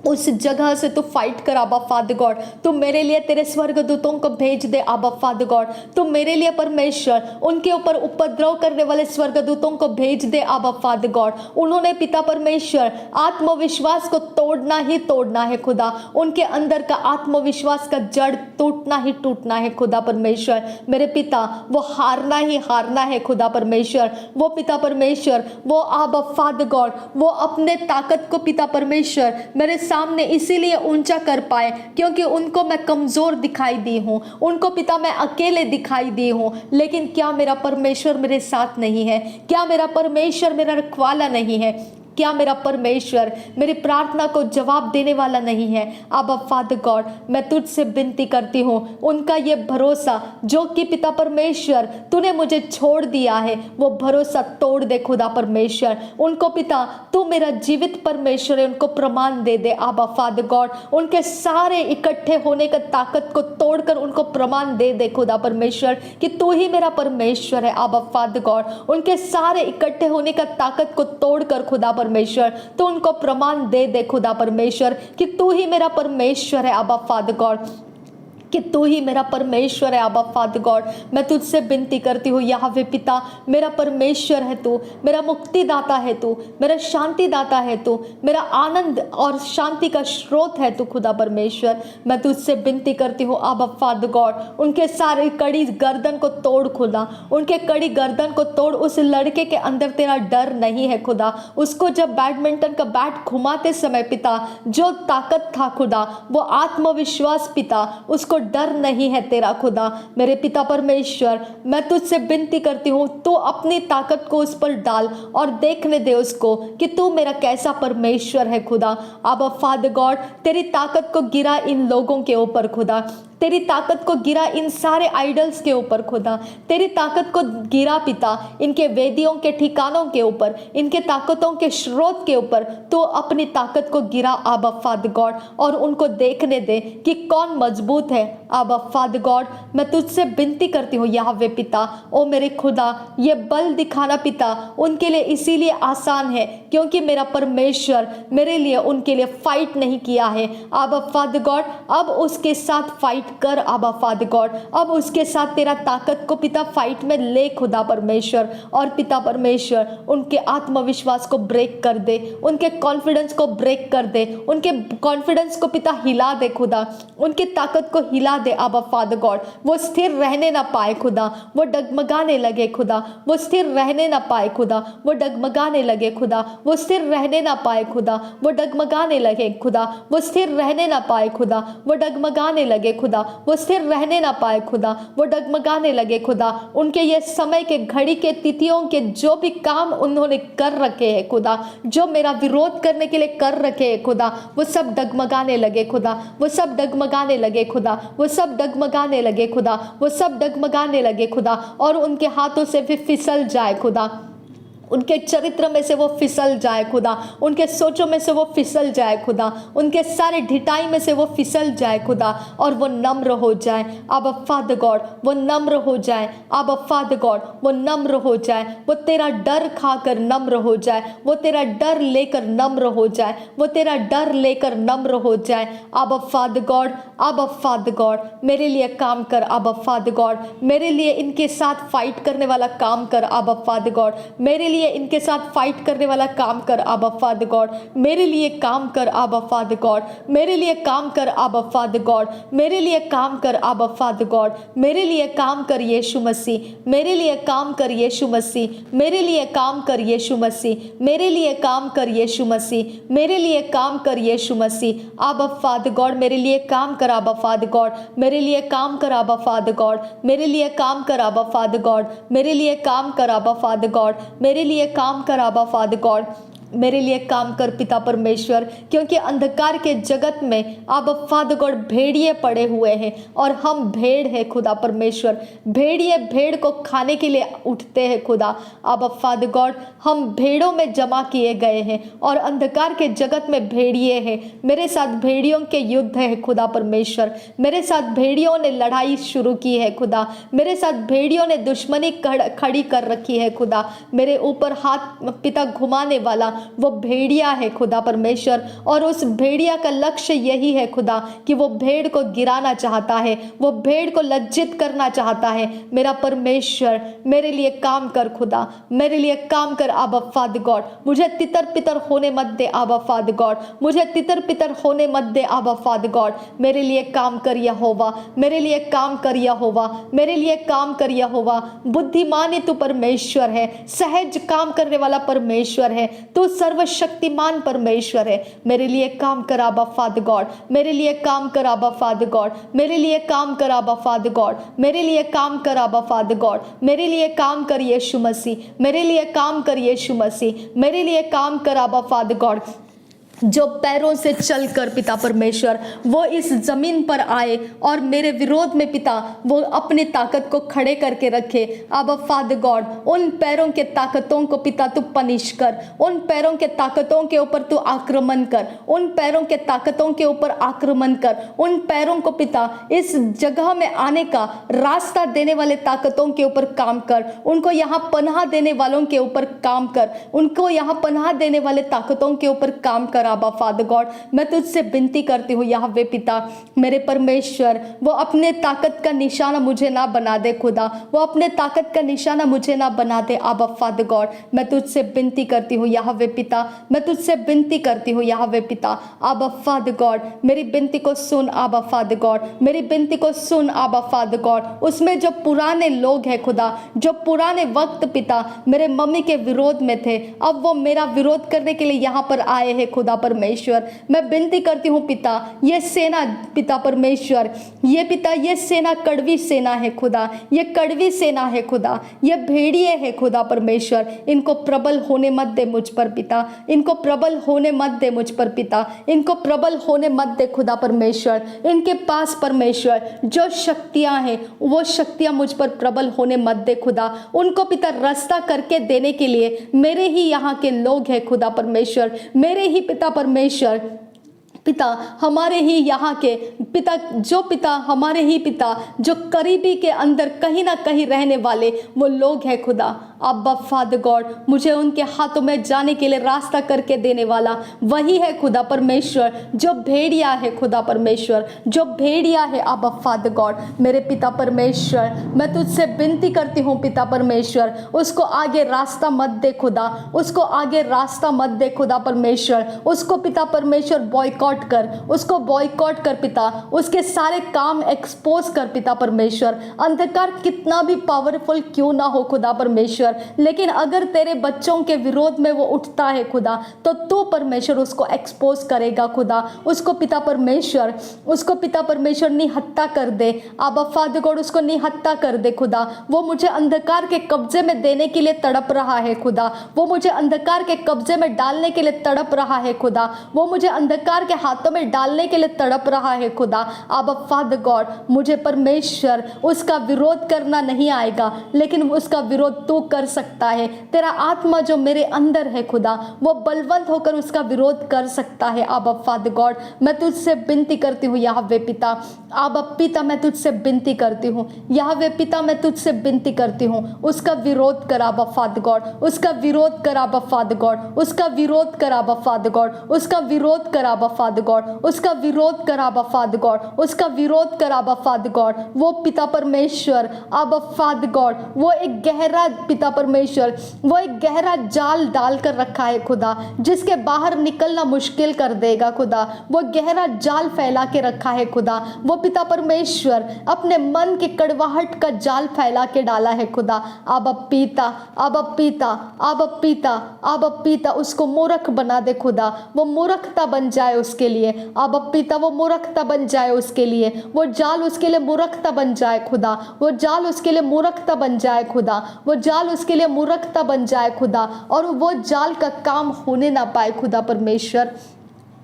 उस जगह से तो फाइट कर आबा फादर गॉड। तुम मेरे लिए तेरे स्वर्गदूतों को भेज दे आबा फादर गॉड, तुम मेरे लिए परमेश्वर उनके ऊपर उपद्रव करने वाले स्वर्गदूतों को भेज दे आबा फादर गॉड। उन्होंने पिता परमेश्वर आत्मविश्वास को तोड़ना ही तोड़ना है खुदा, उनके अंदर का आत्मविश्वास का जड़ टूटना ही टूटना है खुदा परमेश्वर। मेरे पिता वो हारना ही हारना है खुदा परमेश्वर, वो पिता परमेश्वर वो आबा फादर गॉड वो अपने ताकत को पिता परमेश्वर मेरे सामने इसीलिए ऊंचा कर पाए क्योंकि उनको मैं कमजोर दिखाई दी हूँ, उनको पिता मैं अकेले दिखाई दी हूँ। लेकिन क्या मेरा परमेश्वर मेरे साथ नहीं है? क्या मेरा परमेश्वर मेरा रखवाला नहीं है? क्या मेरा परमेश्वर मेरी प्रार्थना को जवाब देने वाला नहीं है? आबा फादर गॉड मैं तुझसे विनती करती हूँ, उनका ये भरोसा जो कि पिता परमेश्वर तूने मुझे छोड़ दिया है वो भरोसा तोड़ दे खुदा परमेश्वर। उनको पिता तू मेरा जीवित परमेश्वर है उनको प्रमाण दे दे आबा फादर गॉड, उनके सारे इकट्ठे होने का ताकत को तोड़कर उनको प्रमाण दे दे खुदा परमेश्वर कि तू ही मेरा परमेश्वर है आबा फादर गॉड। उनके सारे इकट्ठे होने का ताकत को तोड़कर खुदा परमेश्वर तो उनको प्रमाण दे दे खुदा परमेश्वर कि तू ही मेरा परमेश्वर है आबा फादर गॉड। कि तू ही मेरा परमेश्वर है आबा फादर गॉड। मैं तुझसे विनती करती हूँ यहोवा पिता, मेरा परमेश्वर है तू, मेरा मुक्तिदाता है तू, मेरा शांतिदाता है तू, मेरा आनंद और शांति का स्रोत है तू खुदा परमेश्वर। मैं तुझसे विनती करती हूँ आबा फादर गॉड, उनके सारे कड़ी गर्दन को तोड़ खुदा, उनके कड़ी गर्दन को तोड़। उस लड़के के अंदर तेरा डर नहीं है खुदा, उसको जब बैडमिंटन का बैट घुमाते समय पिता जो ताकत था खुदा, वो आत्मविश्वास पिता, उसको डर नहीं है तेरा खुदा। मेरे पिता परमेश्वर, मैं तुझसे विनती करती हूँ तू अपनी ताकत को उस पर डाल और देखने दे उसको कि तू मेरा कैसा परमेश्वर है खुदा। आबा फादर गॉड, तेरी ताकत को गिरा इन लोगों के ऊपर खुदा, तेरी ताकत को गिरा इन सारे आइडल्स के ऊपर खुदा, तेरी ताकत को गिरा पिता इनके वेदियों के ठिकानों के ऊपर, इनके ताकतों के स्रोत के ऊपर तो अपनी ताकत को गिरा आबा फादर गॉड, और उनको देखने दे कि कौन मजबूत है। आबा फादर गॉड, मैं तुझसे विनती करती हूँ यहोवा पिता, ओ मेरे खुदा, ये बल दिखाना पिता उनके लिए इसीलिए आसान है क्योंकि मेरा परमेश्वर मेरे लिए उनके लिए फाइट नहीं किया है। आबा फादर गॉड, अब उसके साथ फाइट कर आबा फादर गॉड, अब उसके साथ तेरा ताकत को पिता फाइट में ले खुदा परमेश्वर। और पिता परमेश्वर, उनके आत्मविश्वास को ब्रेक कर दे, उनके कॉन्फिडेंस को ब्रेक कर दे, उनके कॉन्फिडेंस को पिता हिला दे खुदा, उनकी ताकत को हिला दे आबा फादर गॉड। वो स्थिर रहने ना पाए खुदा, वो डगमगाने लगे खुदा, वो स्थिर रहने ना पाए खुदा, वो डगमगाने लगे खुदा, वो स्थिर रहने ना पाए खुदा, वो डगमगाने लगे खुदा, वो स्थिर रहने ना पाए खुदा, वो डगमगाने लगे खुदा, वो स्थिर रहने ना पाए खुदा, वो डगमगाने लगे खुदा। उनके ये समय के घड़ी के तिथियों के जो भी काम उन्होंने कर रखे हैं खुदा, जो मेरा विरोध करने के लिए कर रखे हैं खुदा, वो सब डगमगाने लगे खुदा, वो सब डगमगाने लगे खुदा, वो सब डगमगाने लगे खुदा, वो सब डगमगाने लगे खुदा, और उनके हाथों से भी फिसल जाए खुदा, उनके चरित्र में से वो फिसल जाए खुदा, उनके सोचों में से वो फिसल जाए खुदा, उनके सारे ढिठाई में से वो फिसल जाए खुदा, और वो नम्र हो जाए आबा फादर गॉड, वो नम्र हो जाए आबा फादर गॉड, वो नम्र हो जाए, वो तेरा डर खाकर नम्र हो जाए, वो तेरा डर लेकर नम्र हो जाए, वो तेरा डर लेकर नम्र हो जाए आबा फादर गॉड। आबा फादर गॉड, मेरे लिए काम कर आबा फादर गॉड, मेरे लिए इनके साथ फाइट करने वाला काम कर आबा फादर गॉड, मेरे लिए इनके साथ फाइट करने वाला काम कर आबा फादर गॉड, मेरे लिए काम कर आबा फादर गॉड, मेरे लिए काम कर आबा फादर गॉड, मेरे लिए काम कर आबा फादर गॉड, मेरे लिए काम कर यीशु मसीह, मेरे लिए काम कर यीशु मसीह, मेरे लिए काम कर यीशु मसीह, मेरे लिए काम कर यीशु मसीह, मेरे लिए काम कर यीशु मसीह। आबा फादर गॉड, मेरे लिए काम कर आबा फादर गॉड, मेरे लिए काम कर आबा फादर गॉड, मेरे लिए काम कर आबा फादर गॉड, मेरे लिए काम कर आबा फादर गॉड, मेरे लिए काम कर आबा फादर गॉड, मेरे लिए काम कर पिता परमेश्वर, क्योंकि अंधकार के जगत में आबा फादर गॉड भेड़िए पड़े हुए हैं और हम भेड़ है खुदा परमेश्वर। भेड़िए भेड़ को खाने के लिए उठते हैं खुदा। आबा फादर गॉड, हम भेड़ों में जमा किए गए हैं और अंधकार के जगत में भेड़िए हैं। मेरे साथ भेड़ियों के युद्ध है खुदा परमेश्वर, मेरे साथ भेड़ियों ने लड़ाई शुरू की है खुदा, मेरे साथ भेड़ियों ने दुश्मनी खड़ी कर रखी है खुदा। मेरे ऊपर हाथ पिता घुमाने वाला वो भेड़िया है खुदा परमेश्वर, और उस भेड़िया का लक्ष्य यही है खुदा कि वो भेड़ को गिराना चाहता है, वो भेड़ को लज्जित करना चाहता है। मेरा परमेश्वर, मेरे लिए काम कर खुदा, मेरे लिए काम कर आबा फादर गॉड। मुझे तितर पितर होने मत दे आबा फादर गॉड, मुझे तितर पितर होने मत दे आबा फादर गॉड। मेरे लिए काम कर यहोवा, मेरे लिए काम कर यहोवा, मेरे लिए काम कर यहोवा। बुद्धिमान तू परमेश्वर है, सहज काम करने वाला परमेश्वर है, तू सर्वशक्तिमान परमेश्वर है। मेरे लिए काम कर आबा फादर गॉड, मेरे लिए काम कर आबा फादर गॉड, मेरे लिए काम कर आबा फादर गॉड, मेरे लिए काम कर आबा फादर गॉड, मेरे लिए काम कर यीशु मसीह, मेरे लिए काम कर यीशु मसीह, मेरे लिए काम कर आबा फादर गॉड। जो पैरों से चलकर पिता परमेश्वर वो इस जमीन पर आए और मेरे विरोध में पिता वो अपनी ताकत को खड़े करके रखे। आबा फादर गॉड, उन पैरों के ताकतों को पिता तू पनिश कर, उन पैरों के ताकतों के ऊपर तू आक्रमण कर, उन पैरों के ताकतों के ऊपर आक्रमण कर, उन पैरों को पिता इस जगह में आने का रास्ता देने वाले ताकतों के ऊपर काम कर, उनको यहाँ पनाह देने वालों के ऊपर काम कर, उनको यहाँ पनाह देने वाले ताकतों के ऊपर काम कर आबा फादर गॉड। मैं तुझसे विनती करती हूँ यहोवे पिता मेरे परमेश्वर, वो अपने ताकत का निशाना मुझे ना बना दे खुदा, वो अपने ताकत का निशाना मुझे ना बना दे आबा फादर गॉड। मैं तुझसे विनती करती हूँ यहोवे पिता, मैं तुझसे विनती करती हूँ यहोवे पिता आबा फादर गॉड। मेरी विनती को सुन आबा फादर गॉड, मेरी विनती को सुन आबा फादर गॉड। उसमें जो पुराने लोग हैं खुदा, जो पुराने वक्त पिता मेरे मम्मी के विरोध में थे, अब वो मेरा विरोध करने के लिए यहाँ पर आए हैं खुदा परमेश्वर। मैं विनती करती हूँ पिता, ये सेना पिता परमेश्वर, ये पिता ये सेना कड़वी सेना है खुदा, ये कड़वी सेना है खुदा, ये भेड़िए है खुदा परमेश्वर। इनको प्रबल होने मत दे मुझ पर पिता, इनको प्रबल होने मत दे मुझ पर पिता, इनको प्रबल होने मत दे खुदा परमेश्वर। इनके पास परमेश्वर जो शक्तियां हैं वो शक्तियां मुझ पर प्रबल होने मत दे खुदा। उनको पिता रास्ता करके देने के लिए मेरे ही यहाँ के लोग हैं खुदा परमेश्वर, मेरे ही पिता परमेश्वर, पिता हमारे ही यहाँ के पिता, जो पिता हमारे ही पिता जो करीबी के अंदर कहीं ना कहीं रहने वाले वो लोग हैं खुदा अब्बा फादर गॉड। मुझे उनके हाथों में जाने के लिए रास्ता करके देने वाला वही है खुदा परमेश्वर, जो भेड़िया है खुदा परमेश्वर, जो भेड़िया है अब्बा फादर गॉड। मेरे पिता परमेश्वर, मैं तुझसे विनती करती हूँ पिता परमेश्वर, उसको आगे रास्ता मत दे खुदा, उसको आगे रास्ता मत दे खुदा परमेश्वर। उसको पिता परमेश्वर बॉयकॉट कर, उसको बॉयकॉट कर पिता, उसके सारे काम एक्सपोज कर पिता परमेश्वर। अंधकार कितना भी पावरफुल क्यों ना हो खुदा परमेश्वर, लेकिन अगर तेरे बच्चों के विरोध में वो उठता है खुदा, तो तू परमेश्वर उसको एक्सपोज करेगा खुदा। उसको पिता परमेश्वर, उसको पिता परमेश्वर निहत्ता कर दे आबा फादर गॉड, उसको निहत्ता कर दे खुदा। वो मुझे अंधकार के कब्जे में देने के लिए तड़प रहा है खुदा, वो मुझे अंधकार के कब्जे में डालने के लिए तड़प रहा है खुदा, वो मुझे अंधकार के हाथों में डालने के लिए तड़प रहा है खुदा आबा फादर गॉड। मुझे परमेश्वर उसका विरोध करना नहीं आएगा, लेकिन उसका विरोध तू कर सकता है। तेरा आत्मा जो मेरे अंदर है खुदा, वो बलवंत होकर उसका विरोध कर सकता है आबा फादर गॉड। मैं तुझसे विनती करती हूँ यहोवे पिता, आबा पिता मैं तुझसे विनती करती हूँ यहोवे पिता, मैं तुझसे विनती करती हूँ, उसका विरोध कर आबा फादर गॉड, उसका विरोध कर आबा फादर गॉड, उसका विरोध कर आबा फादर गॉड, उसका विरोध कर आबा फादर गॉड, उसका विरोध कर आबा फादर गॉड, उसका विरोध कर आबा फादर गॉड। वो पिता परमेश्वर आबा फादर गॉड, वो एक गहरा पिता परमेश्वर, वो एक गहरा जाल डाल कर रखा है खुदा, जिसके बाहर निकलना मुश्किल कर देगा खुदा। वो गहरा जाल फैला के रखा है खुदा, वो पिता परमेश्वर अपने मन की कड़वाहट का जाल फैला के डाला है खुदा आबा पिता, आबा पिता, आबा पिता, आबा पिता। उसको मूर्ख बना दे खुदा, वो मूर्खता बन जाए उसके लिए आबा पिता, वो मूर्खता बन जाए उसके लिए, वो जाल उसके लिए मूर्खता बन जाए खुदा, वो जाल उसके लिए मूर्खता बन जाए खुदा, वो जाल उसके लिए मूर्खता बन जाए खुदा, और वो जाल का काम होने ना पाए खुदा परमेश्वर।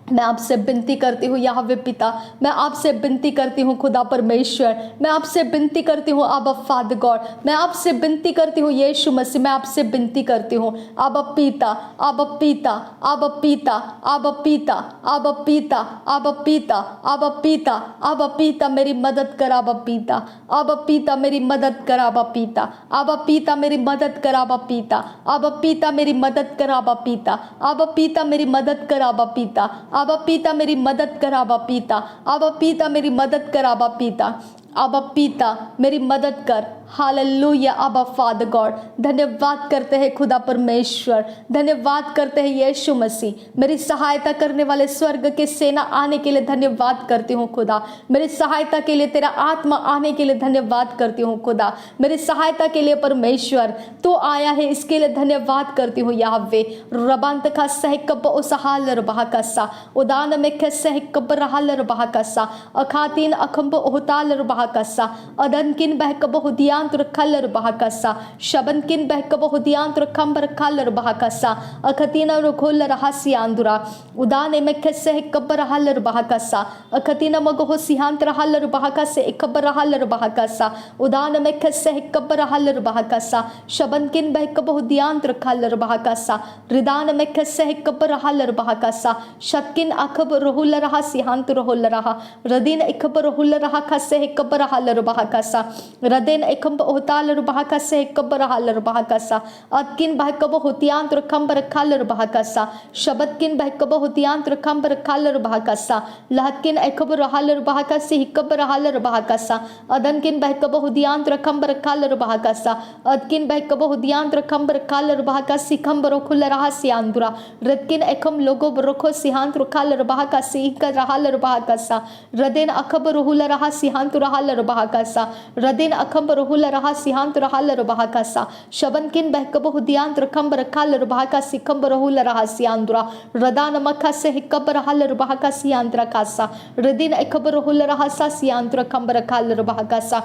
मैं आपसे विनती करती हूँ यहोवे पिता, मैं आपसे विनती करती हूँ खुदा परमेश्वर, मैं आपसे विनती करती हूँ आबा फादर गॉड, मैं आपसे विनती करती हूँ यीशु मसीह, मैं आपसे विनती करती हूँ आबा पिता, आबा पिता, आबा पिता, आबा पिता, आबा पिता, आबा पिता, आबा पिता, आबा पिता मेरी मदद कर आबा पिता, आबा पिता मेरी मदद कर आबा पिता, आबा पिता मेरी मदद कर आबा पिता, आबा पिता मेरी मदद कर आबा पिता, आबा पिता मेरी मदद कर आबा पिता, आबा पिता मेरी मदद कर आबा पिता, आबा पिता मेरी मदद कर आबा पिता, आबा पिता मेरी मदद कर। हालेलुया आबा फादर गॉड। धन्यवाद करते हैं खुदा परमेश्वर, धन्यवाद करते हैं यीशु मसीह। मेरी सहायता करने वाले स्वर्ग के सेना आने के लिए धन्यवाद करती हूँ खुदा, मेरी सहायता के लिए तेरा आत्मा आने के लिए धन्यवाद करती हूँ खुदा, मेरी सहायता के लिए परमेश्वर तो आया है, इसके लिए धन्यवाद करती हूँ याहवे। रबांत का सहकब उसहाल रबा कसा उदान में के सहकब रहल रबा कसा अखातीन अखंब ओहताल रबा कसा अदनकिन बहकब हुदियांत रखल रबा कसा शबनकिन बहकब हुदियांत रखंब रखल रबा कसा अखतीना रखोल रहस्यांदुरा उदान में के सहकब रहल रबा कसा अखतीना मगो सिहांत रहल रबा कसे एकब रहल रबा कसा उदान में के सहकब रहल रबा कसा शबनकिन बहकब हुदियांत रखल रबा कसा रिदान में के सहकब रहल रबा कसा शतकिन अखब रहुल रहा सिहांत रहुल रहा रदीन इखब रहुल रहा खसे एकब कब्बर hauler बहाकासा रदेन एकंब होतालर बहाकासा एकब्बर hauler बहाकासा अदकिन बहकब होतियांत्र खंबर खालर बहाकासा शबदकिन बहकब होतियांत्र खंबर खालर बहाकासा लहतकिन एकबर hauler बहाकासा हिकब्बर hauler बहाकासा अदनकिन बहकब होतियांत्र खंबर खालर बहाकासा अदकिन बहकब होतियांत्र खंबर खालर बहाकासी खंबर Khullar हासियांद्रा रदकिन एकम लोगो बरखो सिहांत्र खालर बहाकासी इकर हालर बहाकासा रदेन अखबर हुलर हासियांत्र हालर बहाकासा रदेन अखंबर हुलर हासियांत्र हालर बहाकासा शबनकिन बहकब होतियांत्र खंबर खालर बहाकासी खंबर हुलर हासियांद्रा रदान मखा से हिकबर हालर बहाकासी यांत्र कासा रदिन एकबर हुलर हासियांत्र खंबर खालर बहाकासा।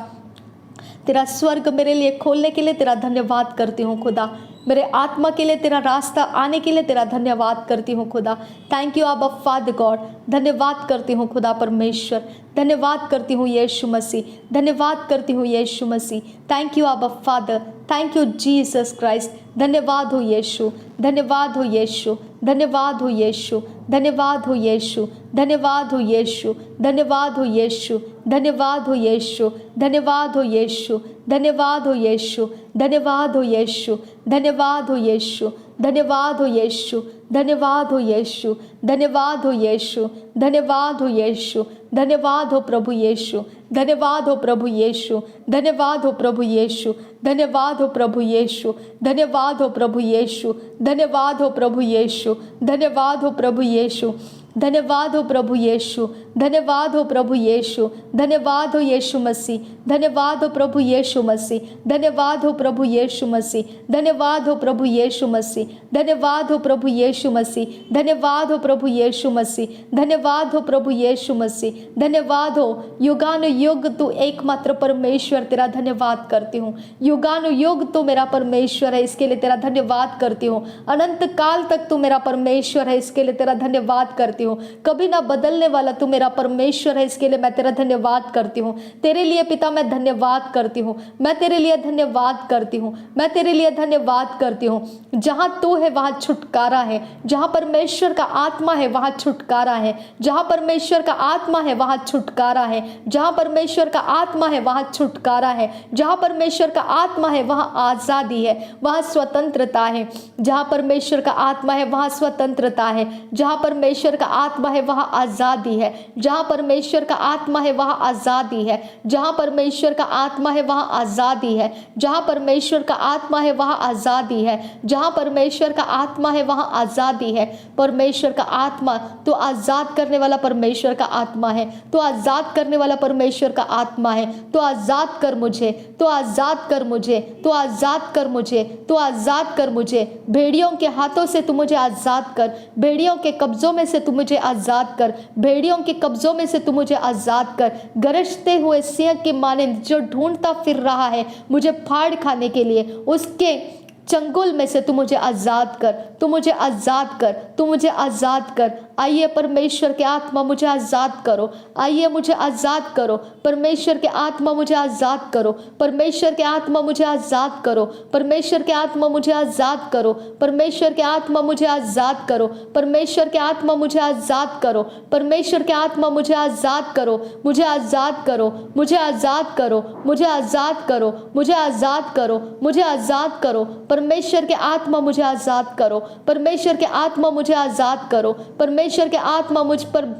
तेरा स्वर्ग मेरे लिए खोलने के लिए तेरा धन्यवाद करती हूँ खुदा। मेरे आत्मा के लिए तेरा रास्ता आने के लिए तेरा धन्यवाद करती हूँ खुदा। थैंक यू आबा फादर गॉड। धन्यवाद करती हूँ खुदा परमेश्वर। धन्यवाद करती हूँ यीशु मसीह। धन्यवाद करती हूँ यीशु मसीह। थैंक यू आबा father. Thank you Jesus Christ. धन्यवाद हो यीशु। धन्यवाद हो यीशु। धन्यवाद हो यीशु। धन्यवाद हो यीशु। धन्यवाद हो यीशु। धन्यवाद हो यीशु। धन्यवाद हो यीशु। धन्यवाद हो यीशु। धन्यवाद हो यीशु। धन्यवाद हो यीशु। धन्यवाद हो यीशु। धन्यवाद हो यीशु। धन्यवाद हो यीशु। धन्यवाद हो यीशु। धन्यवाद हो यीशु। धन्यवाद हो प्रभु यीशु। धन्यवाद हो प्रभु यीशु। धन्यवाद हो प्रभु यीशु। धन्यवाद हो प्रभु यीशु। धन्यवाद हो प्रभु यीशु। धन्यवाद हो प्रभु यीशु। धन्यवाद हो प्रभु यीशु। धन्यवाद हो प्रभु यीशु। धन्यवाद हो प्रभु यीशु। धन्यवाद हो यीशु मसीह। धन्यवाद हो प्रभु यीशु मसीह। धन्यवाद हो प्रभु यीशु मसीह। धन्यवाद हो प्रभु यीशु मसीह। धन्यवाद हो प्रभु यीशु मसीह। धन्यवाद हो प्रभु यीशु मसीह। धन्यवाद हो प्रभु यीशु मसीह। धन्यवाद हो युगानुयुग तू एकमात्र परमेश्वर, तेरा धन्यवाद करती हूँ। युगानुयुग तू मेरा परमेश्वर है, इसके लिए तेरा धन्यवाद करती हूँ। अनंत काल तक तू मेरा परमेश्वर है, इसके लिए तेरा धन्यवाद करती हूँ। कभी ना बदलने वाला तू मेरा परमेश्वर है, इसके लिए मैं तेरा धन्यवाद करती हूँ। तेरे लिए पिता मैं धन्यवाद करती हूँ। मैं तेरे लिए धन्यवाद करती हूँ। मैं तेरे लिए धन्यवाद करती हूँ। जहाँ तू है वहाँ छुटकारा है। जहाँ परमेश्वर का आत्मा है वहाँ छुटकारा है। जहाँ परमेश्वर का आत्मा है वहाँ छुटकारा है। जहाँ परमेश्वर का आत्मा है वहाँ छुटकारा है। जहाँ परमेश्वर का आत्मा है वहाँ आज़ादी है, वहाँ स्वतंत्रता है। जहाँ परमेश्वर का आत्मा है वहाँ स्वतंत्रता है। जहाँ परमेश्वर का आत्मा है वहाँ आज़ादी है। जहाँ परमेश्वर का आत्मा है वहाँ आज़ादी है। जहाँ परमेश्वर का आत्मा है वहाँ आज़ादी है। जहाँ परमेश्वर का आत्मा है वहाँ आज़ादी है। जहाँ परमेश्वर का आत्मा है वहाँ आज़ादी है। परमेश्वर का आत्मा तो आज़ाद करने वाला परमेश्वर का आत्मा है। तो आज़ाद करने वाला परमेश्वर का आत्मा है। तो आज़ाद कर मुझे। तो आज़ाद कर मुझे। तो आज़ाद कर मुझे। तो आज़ाद कर मुझे। भेड़ियों के हाथों से तू मुझे आज़ाद कर। भेड़ियों के कब्जों में से तू मुझे आज़ाद कर। भेड़ियों के कब्जों में से तू मुझे आज़ाद कर। गरजते हुए सिंह के माने जो ढूंढता फिर रहा है मुझे फाड़ खाने के लिए, उसके चंगुल में से तू मुझे आज़ाद कर। तू मुझे आज़ाद कर। तू मुझे आज़ाद कर। आइए परमेश्वर के आत्मा मुझे आज़ाद करो। आइए मुझे आज़ाद करो। परमेश्वर के आत्मा मुझे आज़ाद करो। परमेश्वर के आत्मा मुझे आज़ाद करो। परमेश्वर के आत्मा मुझे आज़ाद करो। परमेश्वर के आत्मा मुझे आज़ाद करो। परमेश्वर के आत्मा मुझे आज़ाद करो। परमेश्वर के आत्मा मुझे आज़ाद करो। मुझे आज़ाद करो। मुझे आज़ाद करो। मुझे आज़ाद करो। मुझे आज़ाद करो। मुझे आज़ाद करो। परमेश्वर के आत्मा मुझे आज़ाद करो। परमेश्वर के आत्मा मुझे आज़ाद करो। परमेश्वर के आत्मा मुझ पर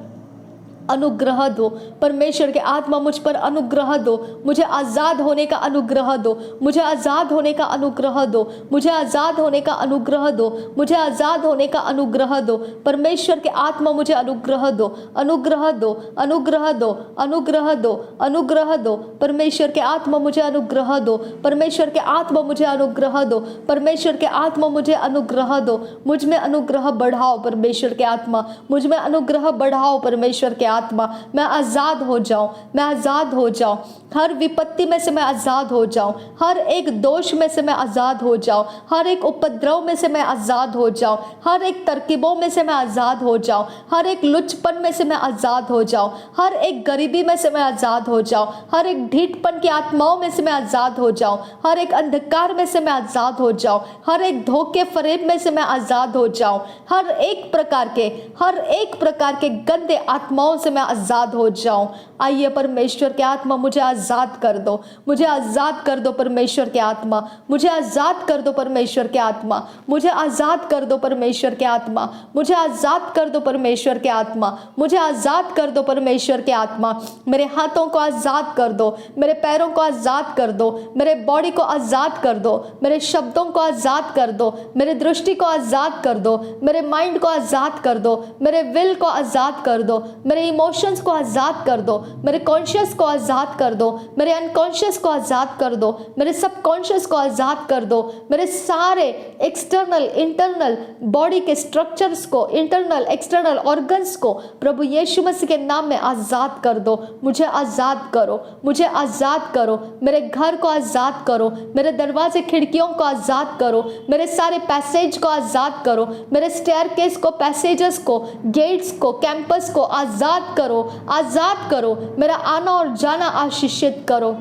अनुग्रह दो। परमेश्वर के आत्मा मुझ पर अनुग्रह दो। मुझे आज़ाद होने का अनुग्रह दो। मुझे आज़ाद होने का अनुग्रह दो। मुझे आज़ाद होने का अनुग्रह दो। मुझे आज़ाद होने का अनुग्रह दो। परमेश्वर के आत्मा मुझे अनुग्रह दो। अनुग्रह दो। अनुग्रह दो। अनुग्रह दो। अनुग्रह दो। परमेश्वर के आत्मा मुझे अनुग्रह दो। परमेश्वर के आत्मा मुझे अनुग्रह दो। परमेश्वर के आत्मा मुझे अनुग्रह दो। मुझ में अनुग्रह बढ़ाओ परमेश्वर के आत्मा। मुझ में अनुग्रह बढ़ाओ परमेश्वर के आत्मा। मैं आज़ाद हो जाऊं। मैं आज़ाद हो जाऊं। हर विपत्ति में से मैं आज़ाद हो जाऊं। हर एक दोष में से मैं आज़ाद हो जाऊं। हर एक उपद्रव में से मैं आज़ाद हो जाऊं। हर एक तरकीबों में से मैं आज़ाद हो जाऊं। हर एक लुचपन में से मैं आज़ाद हो जाऊं। हर एक गरीबी में से मैं आज़ाद हो जाऊं। हर एक ढीठपन की आत्माओं में से मैं आज़ाद हो जाऊं। हर एक अंधकार में से मैं आज़ाद हो जाऊं। हर एक धोखे फरेब में से मैं आज़ाद हो जाऊं। हर एक प्रकार के गंदे आत्माओं से मैं आज़ाद हो जाऊं। आइए परमेश्वर की आत्मा मुझे आज़ाद कर दो, मुझे आज़ाद कर दो परमेश्वर की आत्मा, मुझे आज़ाद कर दो परमेश्वर की आत्मा, मुझे आज़ाद कर दो परमेश्वर की आत्मा, मुझे आज़ाद कर दो परमेश्वर की आत्मा, मुझे आज़ाद कर दो परमेश्वर की आत्मा। मेरे हाथों को आज़ाद कर दो, मेरे पैरों को आज़ाद कर दो, मेरे बॉडी को आज़ाद कर दो, मेरे शब्दों को आज़ाद कर दो, मेरे दृष्टि को आज़ाद कर दो, मेरे माइंड को आज़ाद कर दो, मेरे विल को आज़ाद कर दो, मेरे इमोशंस को आज़ाद कर दो, मेरे कॉन्शियस को आज़ाद कर दो, मेरे अनकॉन्शियस को आज़ाद कर दो, मेरे सबकॉन्शियस को आज़ाद कर दो, मेरे सारे एक्सटर्नल इंटरनल बॉडी के स्ट्रक्चर्स को, इंटरनल एक्सटर्नल ऑर्गन्स को प्रभु यीशु मसीह के नाम में आज़ाद कर दो। मुझे आज़ाद करो, मुझे आज़ाद करो, मेरे घर को आज़ाद करो, मेरे दरवाजे खिड़कियों को आज़ाद करो, मेरे सारे पैसेज को आज़ाद करो, मेरे स्टेयरकेस को, पैसेजेस को, गेट्स को, कैंपस को आज़ाद करो, आज़ाद करो। मेरा आना और जाना आशीषित करो।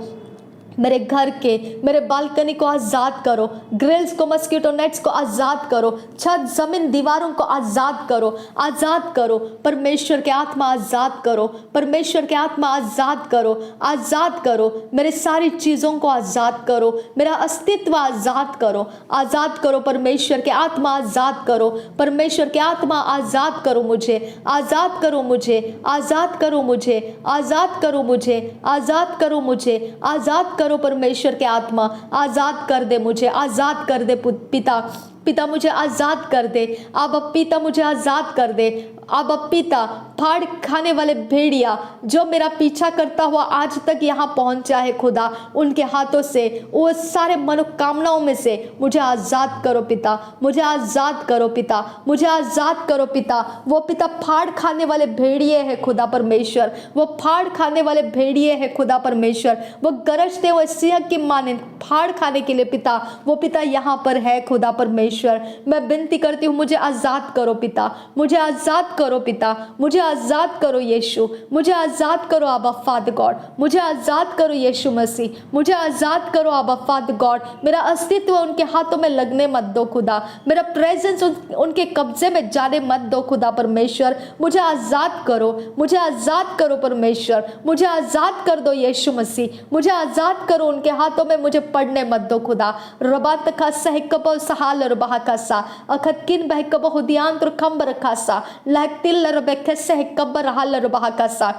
मेरे घर के, मेरे बालकनी को आज़ाद करो, ग्रिल्स को, मस्कीटो नेट्स को आज़ाद करो, छत ज़मीन दीवारों को आज़ाद करो, आज़ाद करो। परमेश्वर के आत्मा आज़ाद करो, परमेश्वर के आत्मा आज़ाद करो, आज़ाद करो। मेरे सारी चीज़ों को आज़ाद करो, मेरा अस्तित्व आज़ाद करो, आज़ाद करो। परमेश्वर के आत्मा आज़ाद करो, परमेश्वर के आत्मा आज़ाद करो मुझे, आज़ाद करो मुझे, आज़ाद करो मुझे, आज़ाद करो मुझे, आज़ाद करो मुझे, आज़ाद करो। परमेश्वर के आत्मा आज़ाद कर दे मुझे, आज़ाद कर दे पिता, पिता मुझे आज़ाद कर दे। अब पिता मुझे आज़ाद कर दे। अब पिता, फाड़ खाने वाले भेड़िया जो मेरा पीछा करता हुआ आज तक यहाँ पहुँचा है खुदा, उनके हाथों से, वो सारे मनोकामनाओं में से मुझे आज़ाद करो पिता, मुझे आज़ाद करो पिता, मुझे आज़ाद करो पिता। वो पिता फाड़ खाने वाले भेड़िए है खुदा परमेश्वर, वो फाड़ खाने वाले भेड़िए है खुदा परमेश्वर, वो गरजते हुए सिंह की माने फाड़ खाने के लिए पिता, वो पिता यहाँ पर है खुदा परमेश्वर। मैं विनती करती हूँ, मुझे आज़ाद करो पिता, मुझे आज़ाद करो पिता, मुझे आज़ाद करो यीशु, मुझे आज़ाद करो आबा फादर गॉड, मुझे आज़ाद करो यीशु मसीह, मुझे आज़ाद करो आबा फादर गॉड। मेरा अस्तित्व उनके हाथों में लगने मत दो खुदा, मेरा प्रेजेंस उनके कब्जे में जाने मत दो खुदा परमेश्वर। मुझे आज़ाद करो, मुझे आज़ाद करो परमेश्वर, मुझे आज़ाद कर दो यीशु मसीह, मुझे आज़ाद करो। उनके हाथों में मुझे पढ़ने मत दो खुदा। रबात का सहकब सहाल बहाकासा अखतकिन बहकब हुदियांत्र खंबर खासा लहतिल रबेखे सहकब रहल बहाकासा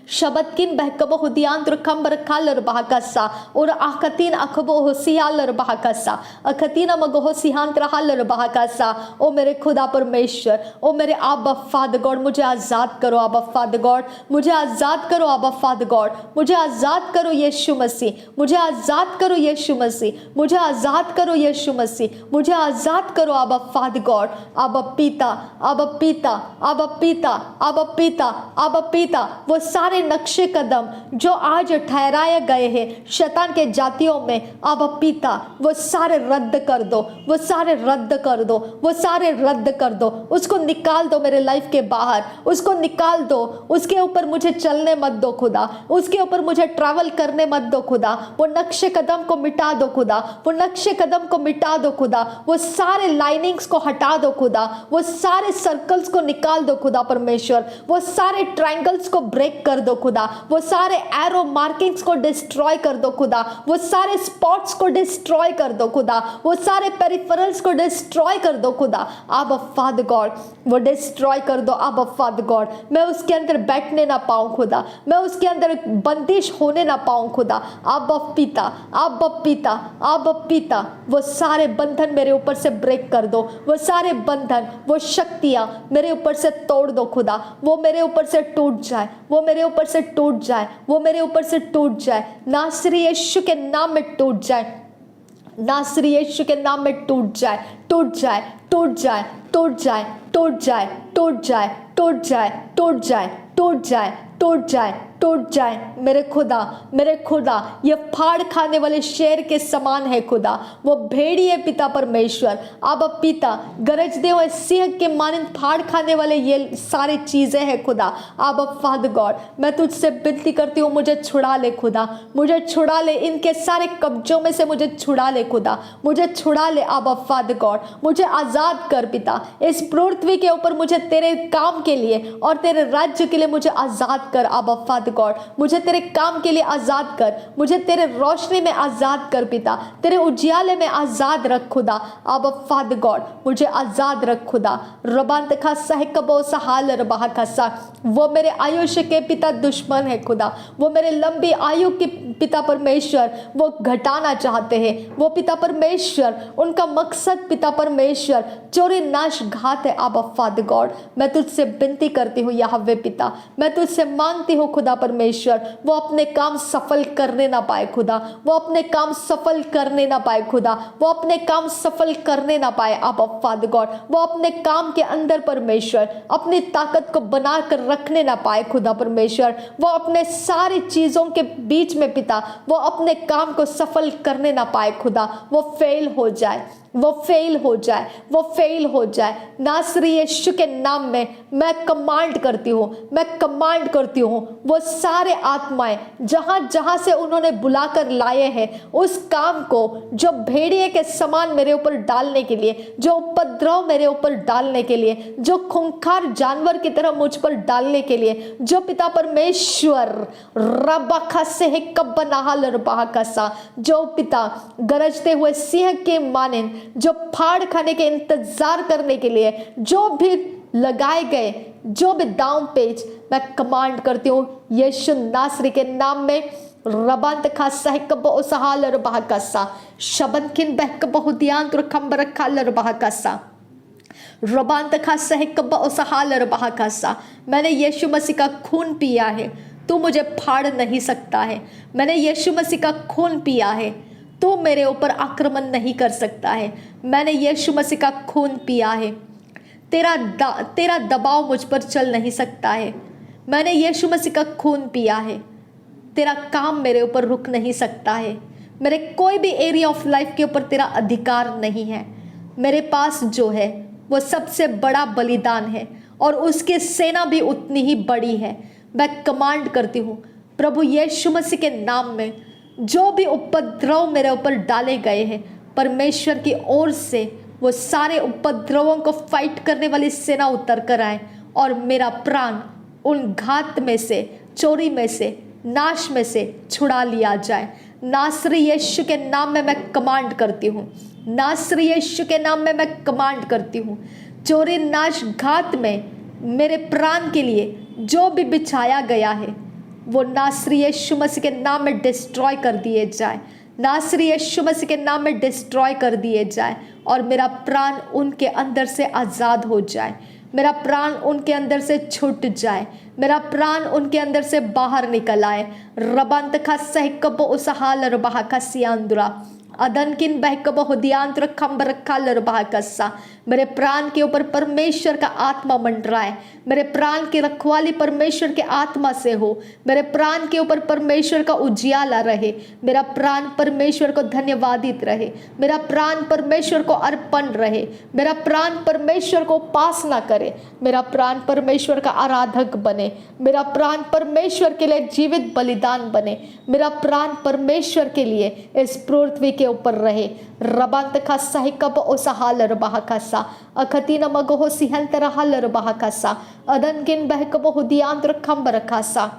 शबतकिन बहकब हुदियांत्र खंबर खालर बहाकासा और आखतीन अखबो होसियालर बहाकासा अखतीन मगो सिहांत्र हालर बहाकासा। ओ मेरे खुदा परमेश्वर, ओ मेरे आबा फादर गॉड, मुझे आज़ाद करो आबा फादर गॉड, मुझे आज़ाद करो आबा फादर गॉड, मुझे आज़ाद करो यीशु मसीह, मुझे आज़ाद करो यीशु मसीह, मुझे आज़ाद करो यीशु मसीह, मुझे आज़ाद करो आबा फादर गॉड। आबा पिता, आबा पिता, आबा पिता, आबा पिता, आबा पिता। वो सारे नक्शे कदम जो आज ठहराए गए हैं शैतान के जातियों में, अब पिता वो सारे रद्द कर दो, वो सारे रद्द कर दो, वो सारे रद्द कर दो। उसको निकाल दो मेरे लाइफ के बाहर, उसको निकाल दो। उसके ऊपर मुझे चलने मत दो खुदा, उसके ऊपर मुझे ट्रैवल करने मत दो खुदा। वो नक्शे कदम को मिटा दो खुदा, वो नक्शे कदम को मिटा दो खुदा। वो सारे लाइनिंग्स को हटा दो खुदा, वो सारे सर्कल्स को निकाल दो खुदा परमेश्वर। वो सारे ट्रायंगल्स को ब्रेक कर दो खुदा, वो सारे एरो मार्किंग्स को डिस्ट्रॉय कर दो खुदा, वो सारे स्पॉट्स को डिस्ट्रॉय कर दो खुदा, वो सारे पेरिफेरल्स को डिस्ट्रॉय कर दो खुदा। अब फादर गॉड वो डिस्ट्रॉय कर दो अब फादर गॉड। मैं उसके अंदर बैठने ना पाऊं खुदा, मैं उसके अंदर बंदिश होने ना पाऊं खुदा। अब पिता, अब पिता, अब पिता, वो सारे बंधन मेरे ऊपर से ब्रेक कर दो, वो सारे बंधन, वो शक्तियां मेरे ऊपर से तोड़ दो खुदा। वो मेरे ऊपर से टूट जाए, वो मेरे ऊपर से टूट जाए, वो मेरे ऊपर से टूट जाए। नासरी यीशु के नाम में टूट जाए, नासरी यीशु के नाम में टूट जाए, टूट जाए, टूट जाए, टूट जाए, टूट जाए, टूट जाए, टूट जाए, टूट जाए, टूट जाए, टूट जाए, टूट जाए मेरे खुदा, मेरे खुदा। ये फाड़ खाने वाले शेर के समान है खुदा, वो भेड़ी है पिता परमेश्वर। अब पिता गरजते हुए सिंह के मानंद फाड़ खाने वाले ये सारी चीजें हैं खुदा। अब फादर गॉड मैं तुझसे विनती करती हूँ, मुझे छुड़ा ले खुदा, मुझे छुड़ा ले, इनके सारे कब्जों में से मुझे छुड़ा ले खुदा, मुझे छुड़ा ले। अब फादर गॉड मुझे आजाद कर पिता, इस पृथ्वी के ऊपर मुझे तेरे काम के लिए और तेरे राज्य के लिए मुझे आजाद कर। अब फादर गॉड मुझे तेरे काम के लिए आजाद कर, मुझे तेरे रोशनी में आजाद कर पिता, तेरे उजियाले में आजाद रख खुदा। अब फादर गॉड मुझे आजाद रख खुदा। रबांत खा सहकबो सहाल रबा खसा, वो मेरे आयुष्य के पिता दुश्मन है खुदा, वो मेरे लंबी आयु के पिता परमेश्वर वो घटाना चाहते हैं। वो पिता परमेश्वर उनका मकसद पिता परमेश्वर चोरी नाश घात है। अब फादर गॉड मैं तुझसे विनती करती हूँ यहोवा पिता, मैं तुझसे मांगती हूँ खुदा परमेश्वर, वो अपने काम सफल करने ना पाए खुदा, वो अपने काम सफल करने ना पाए खुदा, वो अपने काम सफल करने ना पाए। अब फादर गॉड वो अपने काम के अंदर परमेश्वर अपनी ताकत को बना कर रखने ना पाए खुदा परमेश्वर, वो अपने सारी चीजों के बीच में पिता वो अपने काम को सफल करने ना पाए खुदा, वो फेल हो जाए, वो फेल हो जाए, वो फेल हो जाए। नासरी यीशु के नाम में मैं कमांड करती हूँ, मैं कमांड करती हूँ, वो सारे आत्माएं जहां जहां से उन्होंने बुलाकर लाए हैं उस काम को जो भेड़िए के समान मेरे ऊपर डालने के लिए, जो उपद्रव मेरे ऊपर डालने के लिए, जो खूंखार जानवर की तरह मुझ पर डालने के लिए, जो पिता परमेश्वर रबा से जो पिता गरजते हुए सिंह के माने जो फाड़ खाने के इंतजार करने के लिए जो भी लगाए गए, जो भी दांव पेच, मैं कमांड करती हूँ यीशु नासरी के नाम में। रबांत खासा है कब ओसहाल और बहकसा शबन किन बहक बहुदियांत और खंबर खाल और बहकसा रबांत खासा है कब ओसहाल और बहकसा। मैंने यीशु मसीह का खून पिया है, तू मुझे फाड़ नहीं सकता है। मैंने यीशु मसीह का खून पिया है, तो मेरे ऊपर आक्रमण नहीं कर सकता है। मैंने यीशु मसीह का खून पिया है, तेरा दबाव मुझ पर चल नहीं सकता है। मैंने यीशु मसीह का खून पिया है, तेरा काम मेरे ऊपर रुक नहीं सकता है। मेरे कोई भी एरिया ऑफ लाइफ के ऊपर तेरा अधिकार नहीं है। मेरे पास जो है वो सबसे बड़ा बलिदान है और उसकी सेना भी उतनी ही बड़ी है। मैं कमांड करती हूँ प्रभु यीशु मसीह के नाम में, जो भी उपद्रव मेरे ऊपर डाले गए हैं परमेश्वर की ओर से, वो सारे उपद्रवों को फाइट करने वाली सेना उतर कर आए और मेरा प्राण उन घात में से, चोरी में से, नाश में से छुड़ा लिया जाए। नासरी यीशु के नाम में मैं कमांड करती हूँ, नासरी यीशु के नाम में मैं कमांड करती हूँ, चोरी नाश घात में मेरे प्राण के लिए जो भी बिछाया गया है वो नासरी यीशु मसीह के नाम में डिस्ट्रॉय कर दिए जाए, नासरी यीशु मसीह के नाम में डिस्ट्रॉय कर दिए जाए और मेरा प्राण उनके अंदर से आज़ाद हो जाए, मेरा प्राण उनके अंदर से छूट जाए, मेरा प्राण उनके अंदर से बाहर निकल आए। रबंत खा सहकब उसहाल रबा का सियांदुरा अदन किन बहकब हुदियांत खम्बर खाल रबा कस्सा। मेरे प्राण के ऊपर परमेश्वर का आत्मा मंडराए, मेरे प्राण की रखवाली परमेश्वर के आत्मा से हो, मेरे प्राण के ऊपर परमेश्वर का उजियाला रहे, मेरा प्राण परमेश्वर को धन्यवादित रहे, मेरा प्राण परमेश्वर को अर्पण रहे, मेरा प्राण परमेश्वर को उपासना करे, मेरा प्राण परमेश्वर का आराधक बने, मेरा प्राण परमेश्वर के लिए जीवित बलिदान बने, मेरा प्राण परमेश्वर के लिए इस पृथ्वी के ऊपर रहे। रबंत खसा कब ओसहाल रबा खसा अखतीन मगो सिहंत रहल रबा खसा अदन किन बहकब हुदियांत खम्बर खसा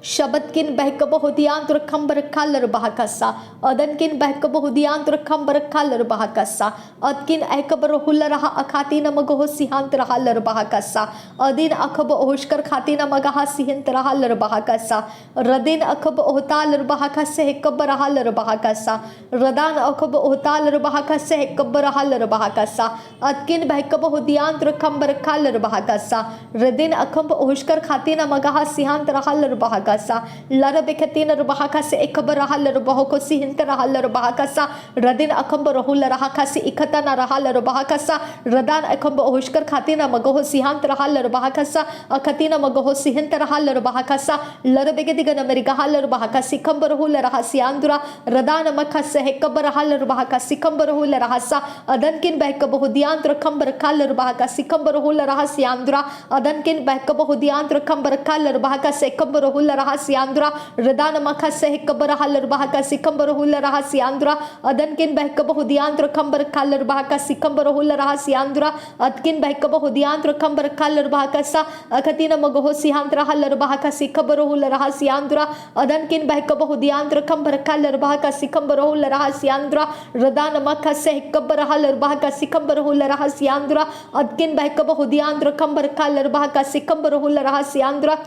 शबद किन बहकब हुदियांत खम्बर खाल बहकसा अदन किन बहकब हुदियांत खम्बर खाल बहकसा अदकिन अहकबर हुल रहा अखातीन मगो सिहंत रहल बहकसा अदिन अखब ओहशकर खातीन मगहा सिहंत रहल बहकसा रदिन अखब ओहताल बहकस हेकब रहल बहकसा रदान अखब ओहताल बहकस हेकब रहल बहकसा अदकिन बहकब हुदियांत खम्बर खाल बहकसा रदिन अखब ओहशकर खातीन मगहा सिहंत रहल बहकसा bahakasa larabekatina bahakase ekabarahala bahokasi hintarahala bahakasa radin akamba rahula rahakasi ikatana rahala bahakasa radan akamba hushkar khatina magaho sihant rahala bahakasa akatina magaho sihint rahala bahakasa larabegediga namerigahala bahakasi kambarahula rahasiandura radana makase hekabarahala bahakasi kambarahula rahasa adankin behkabahudiantra kambar kalar bahakasi kambarahula rahasiandura adankin behkabahudiantra kambar kalar bahakase kambarahula rahasiandura radana makase hekabarahala bahakasi kambarahula rahasiandura adankin behkabahudiantra kambar kalar bahakasi kambarahula rahasiandura adkin behkabahudiantra kambar kalar bahakasa akatina magaho sihantra halar bahakasi kambarahula rahasiandura adankin behkabahudiantra kambar kalar bahakasi kambarahula rahasiandura radana makase hekabarahala bahakasi kambarahula rahasiandura adkin behkabahudiantra kambar kalar bahakasi kambarahula rahasiandura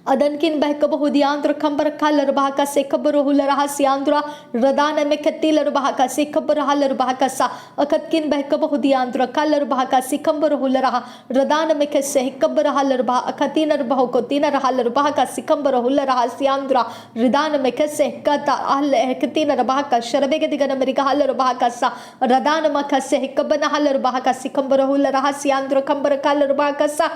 adankin behkabahudiantra kambar kalar bahakase kabarahula rahasiandura radana mekatilar bahakase kabarahalar bahakasa akatkin behkabahudiantra kalar bahakase kambarahula rah radana mekase kabarahalar bah akatinar bahokotina rahalar bahakase kambarahula rahasiandura radana mekase kata ahl hekatinar bahaka sharabegadiga merigahalar bahakasa radana makase kabanahalar bahakase kambarahula rahasiandura kambar kalar bahakasa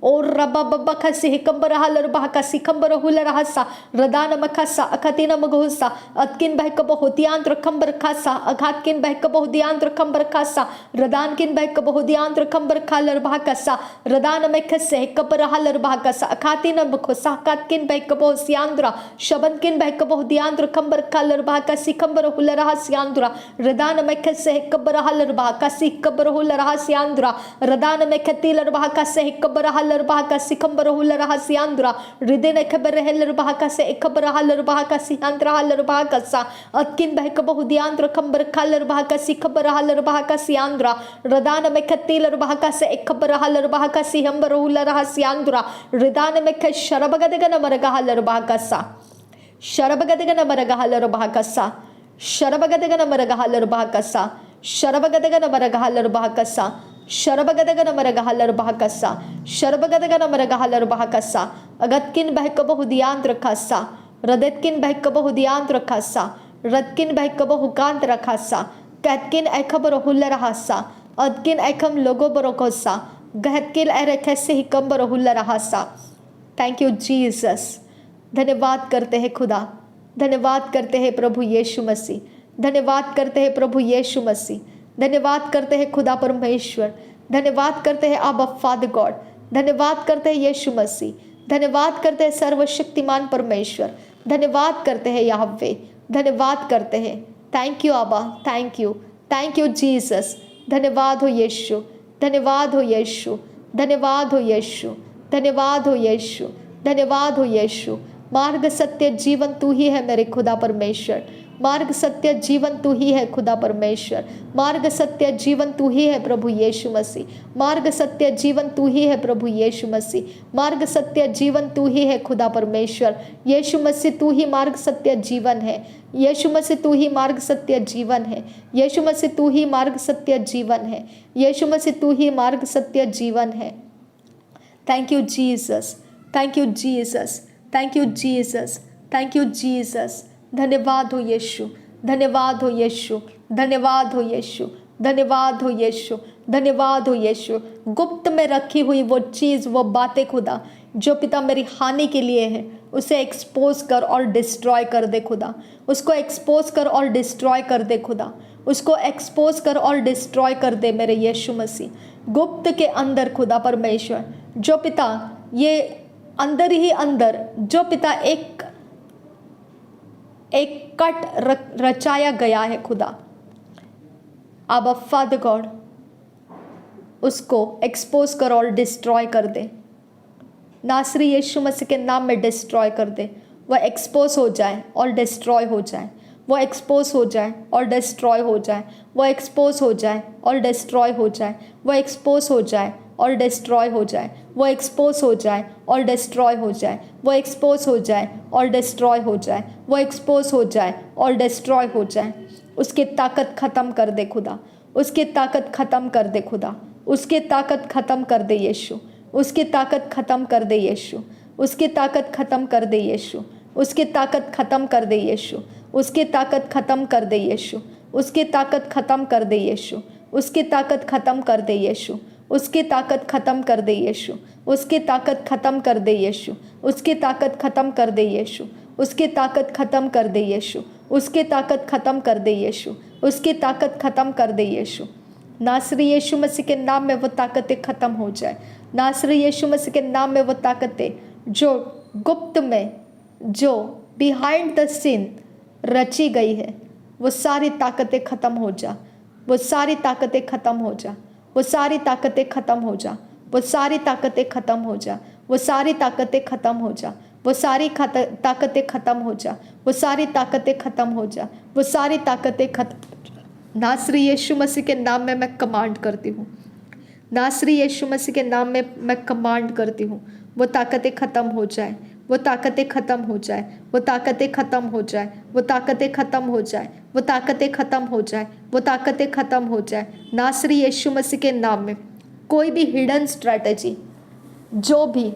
और रबा बब्बा खसी हिकंबर hauler बहका सिकंबर हुलर हसा रदान मखसा अखतिन मगहुसा अतकिन बहकब होतियांत्र कंबर खासा अघातकिन बहकब होदियांत्र कंबर खासा रदानकिन बहकब होदियांत्र कंबर खालर बहकसा रदान मखसे हिकंबर हालर बहकसा अखातिन मखसा अखातकिन बहकब होसियांद्रा शबनकिन बहकब होदियांत्र कंबर खालर बहका सिकंबर हुलर हसियांद्रा रदान मखसे हिकंबर हालर बहका सिकंबर हुलर हसियांद्रा रदान मखतिलर बहका से हिकंबर bahaka sikambarahula rahasiandra ridene kabarahel bahaka se ekabarahal bahaka siandra hal bahaka sa atkin behkabahudiandra kambar kalar bahaka sikabarahal bahaka siandra radana mekatil bahaka se ekabarahal bahaka sihambarahula rahasiandra ridana mek sharabagadaga maragahal bahaka sa sharabagadaga maragahal bahaka sa sharabagadaga maragahal bahaka sa sharabagadaga maragahal bahaka sa शरबगदगन मरगहलर बहकसा शरबगदगन मरगहलर बहकसा अगतकिन बहकबहुदियांत्र खसा रदतकिन बहकबहुदियांत्र खसा रदकिन बहकबहुकांत्र खसा कहतकिन ऐखबर huller हसा अदकिन ऐखम लोगो बरोकोसा गहतकिल ऐरखसे हिकंबर huller हसा thank you Jesus धन्यवाद करते हैं खुदा धन्यवाद करते हैं प्रभु यीशु मसीह धन्यवाद करते हैं प्रभु यीशु मसीह धन्यवाद करते हैं खुदा परमेश्वर धन्यवाद करते हैं आबा फादर गॉड धन्यवाद करते हैं यीशु मसीह धन्यवाद करते हैं सर्वशक्तिमान परमेश्वर धन्यवाद करते हैं याहवे धन्यवाद करते हैं थैंक यू आबा थैंक यू जीसस धन्यवाद हो यीशु धन्यवाद हो यीशु धन्यवाद हो यीशु धन्यवाद हो यीशु धन्यवाद हो यीशु मार्ग सत्य जीवन तू ही है मेरे खुदा परमेश्वर मार्ग सत्य जीवन तू ही है खुदा परमेश्वर मार्ग सत्य जीवन तू ही है प्रभु यीशु मसीह मार्ग सत्य जीवन तू ही है प्रभु यीशु मसीह मार्ग सत्य जीवन तू ही है खुदा परमेश्वर यीशु मसीह तू ही मार्ग सत्य जीवन है यीशु मसीह तू ही मार्ग सत्य जीवन है यीशु मसीह तू ही मार्ग सत्य जीवन है यीशु मसीह तू ही मार्ग सत्य जीवन है thank you Jesus thank you Jesus thank you Jesus thank you Jesus धन्यवाद हो यीशु धन्यवाद हो यीशु धन्यवाद हो यीशु धन्यवाद हो यीशु धन्यवाद हो यीशु गुप्त में रखी हुई वो चीज़ वो बातें खुदा जो पिता मेरी हानि के लिए है उसे एक्सपोज कर और डिस्ट्रॉय कर दे खुदा उसको एक्सपोज कर और डिस्ट्रॉय कर दे खुदा उसको एक्सपोज कर और डिस्ट्रॉय कर दे मेरे यीशु मसीह गुप्त के अंदर खुदा परमेश्वर जो पिता ये अंदर ही अंदर जो पिता एक कट रचाया गया है खुदा आबा फादर गॉड उसको एक्सपोज कर और डिस्ट्रॉय कर दे नासरी यीशु मसीह के नाम में डिस्ट्रॉय कर दे वह एक्सपोज हो जाए और डिस्ट्रॉय हो जाए वो एक्सपोज हो जाए और डिस्ट्रॉय हो जाए वो एक्सपोज हो जाए और डिस्ट्रॉय हो जाए वो एक्सपोज हो जाए और डिस्ट्रॉय हो जाए वो एक्सपोज हो जाए और डिस्ट्रॉय हो जाए वो एक्सपोज हो जाए और डिस्ट्रॉय हो जाए वो एक्सपोज हो जाए और डिस्ट्रॉय हो जाए उसकी ताकत ख़त्म कर दे खुदा उसकी ताकत ख़त्म कर दे खुदा उसकी ताकत ख़त्म कर दे यीशु उसकी ताकत ख़त्म कर दे यीशु उसकी ताकत ख़त्म कर दे यीशु, उसकी ताकत ख़त्म कर दे यीशु, उसकी ताकत ख़त्म कर दे यीशु, उसकी ताकत ख़त्म कर दे यीशु, उसकी ताकत ख़त्म कर दे यीशु, उसकी ताकत ख़त्म कर दे यीशु, उसकी ताकत ख़त्म कर दे यीशु, उसकी ताकत ख़त्म कर दे यीशु, उसकी ताकत ख़त्म कर दे यीशु, उसकी ताकत ख़त्म कर दे यीशु, उसकी ताकत ख़त्म कर दे यीशु। नासरी यीशु मसीह के नाम में वो ताकतें ख़त्म हो जाए। नासरी यीशु मसीह के नाम में वो ताकतें जो गुप्त में, जो बिहाइंड द सीन रची गई है, वो सारी ताकतें ख़त्म हो जा, वो सारी ताकतें ख़त्म हो जा, वो सारी ताकतें ख़त्म हो जा, वो सारी ताकतें ख़त्म हो जा, वो सारी ताकतें ख़त्म हो जा, वो सारी ताकतें ख़त्म हो जा, वो सारी ताकतें ख़त्म हो जा, वो सारी ताकतें ख़त्म। नासरी यीशु मसीह के नाम में मैं कमांड करती हूँ, नासरी यीशु मसीह के नाम में मैं कमांड करती हूँ, वो ताकतें ख़त्म हो जाए, वो ताकतें ख़त्म हो जाए, वो ताकतें ख़त्म हो जाए, वो ताकतें ख़त्म हो जाए, वो ताकतें ख़त्म हो जाए, वो ताकतें ख़त्म हो जाए। नासरी यीशु मसीह के नाम में कोई भी हिडन स्ट्रैटेजी, जो भी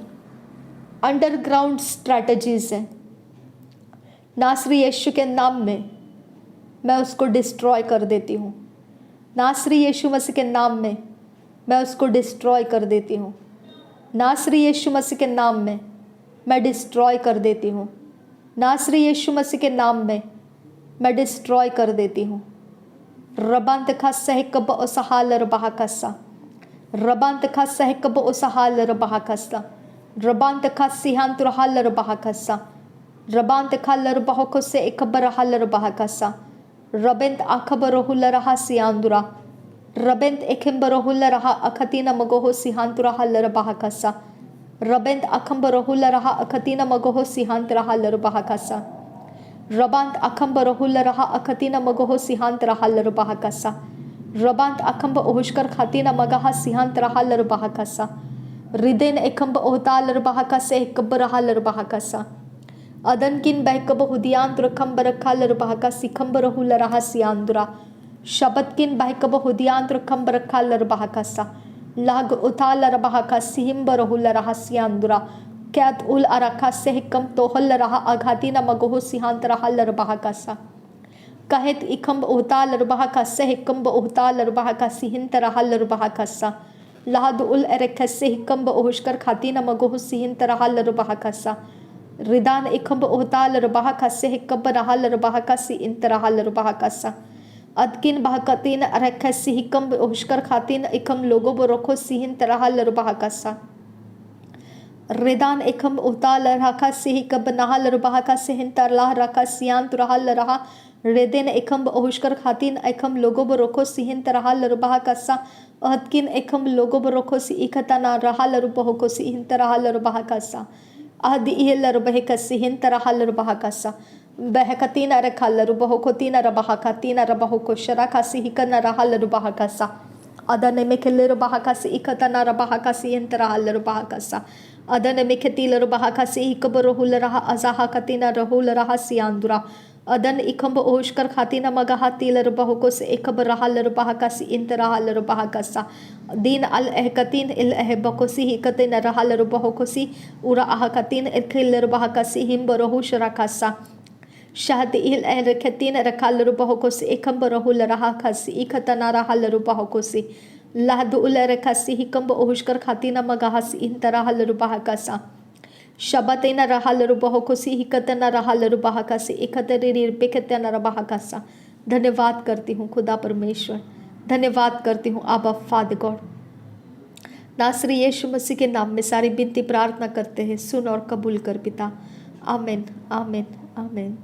अंडरग्राउंड स्ट्रैटेजीज हैं, नासरी यीशु के नाम में मैं उसको डिस्ट्रॉय कर देती हूँ। नासरी यीशु मसीह के नाम में मैं उसको डिस्ट्रॉय कर देती हूँ। नासरी यीशु मसीह के नाम में मैं डिस्ट्रॉय कर देती हूँ। नासरी यीशु मसीह के नाम में मैं डिस्ट्रॉय कर देती हूँ। रबांत खा सहकब ओसहाल रबाहकसा, रबांत खा सहकब ओसहाल रबाहकसा, रबांत खा सिहांत रहाल रबाहकसा, रबांत खा लरबाहको से एकबर हाल रबाहकसा, रबेंत आखबर हुल रहा सियांदुरा, रबेंत एखम्बर हुल रहा अखतीना मगोहो सिहांतुरा हाल रबाहकसा, रबेंत अखम्बर हुल रहा अखतीना मगोहो सिहांत रहा लरबाहकसा, रबांत अखम्बर हुल रहा अखतीना मगोहो सिहांत रहा लरबाहकसा, रबांत अखम्ब ओहुष्कर खातीना मगाहा सिहांत रहा लरबाहकसा, रिदेन एकम्ब ओहता लरबाहकसा एकब्बर रहा लरबाहकसा, अदनकिन बहकब हुदियांत रखम्बर रखा लरबाहका सिखम्बर हुल रहा सियांदुरा, शबतकिन बहकब हुदियांत रखम्बर रखा लरबाहकसा, लाग उताल रबाहका सिहिम्बर हुल रहा सियांदुरा, कैत उल अरखा सेहकम तोहल रहा अघातीना मगोहो सिहांत रहा लरबाहकसा, कहत इखम्ब उताल रबाहका सेहकम्ब उताल रबाहका सिहिंत रहा लरबाहकसा, लाद उल अरखा सेहकम्ब ओहुष्कर खातीना मगोहो सिहिंत रहा लरबाहकसा, रिदान इखम्ब उताल रबाहका सेहकब रहा लरबाहका सिहिंत रहा लरबाहकसा, अदकिन बहकतीन अरखा सिहिकम्ब ओहुष्कर खातीन इखम लोगो बरोखो सिहिंत रहा लरबाहकसा, रिदान इखम्ब उताल रहा सिहिकब नहा लरबाहका सिहिंत रहा रखा सियांत रहा लरहा, रिदेन इखम्ब ओहुष्कर खातीन इखम लोगो बरोखो सिहिंत रहा लरबाहकसा, अदकिन इखम लोगो बरोखो सिहिकता ना रहा लरबाहको सिहिंत रहा लरबाहकसा, अहद इह लरबाहका सिहिंत रहा लरबाहकसा, बहकतीन अरखा लरबाहको तीन रबाहका तीन रबाहको शराका सिहिकना रहा लरबाहकसा, अदन में खेल रबाहका सिहिकता ना रबाहका सिहिंत रहा लरबाहकसा, अदन में खेती लरबाहका सिहिकब रहुल रहा अजाहा कतीना रहुल रहा सियांदुरा, अदन इखम्ब ओहुष्कर खातीना मगाहा तिल रबाहको से एकब रहा लरबाहका सिहिंत रहा लरबाहकसा, दीन अल अहकतीन इल अहबको सिहिकतीन रहा लरबाहको सि उरा अहकतीन इखिल लरबाहका सिहिम बरहु शराकसा, शहद इल अहरखतीन रखा लरबाहको से एकम्ब रहुल रहा खसी इखतना रहा लरबाहको से, लहद उल रखा सिहिकम्ब ओहुष्कर खातीना मगाहा सिहिंत रहा लरबाहकसा, शबतेन रहा लरबाहको सिहिकतना रहा लरबाहकसा इखतरीर बेखतना रबाहकसा। धन्यवाद करती हूँ खुदा परमेश्वर, धन्यवाद करती हूँ आबा फादर गॉड। नासरी यीशु मसीह के नाम में सारी विनती प्रार्थना करते हैं, सुन और कबूल कर पिता। आमीन आमीन आमीन।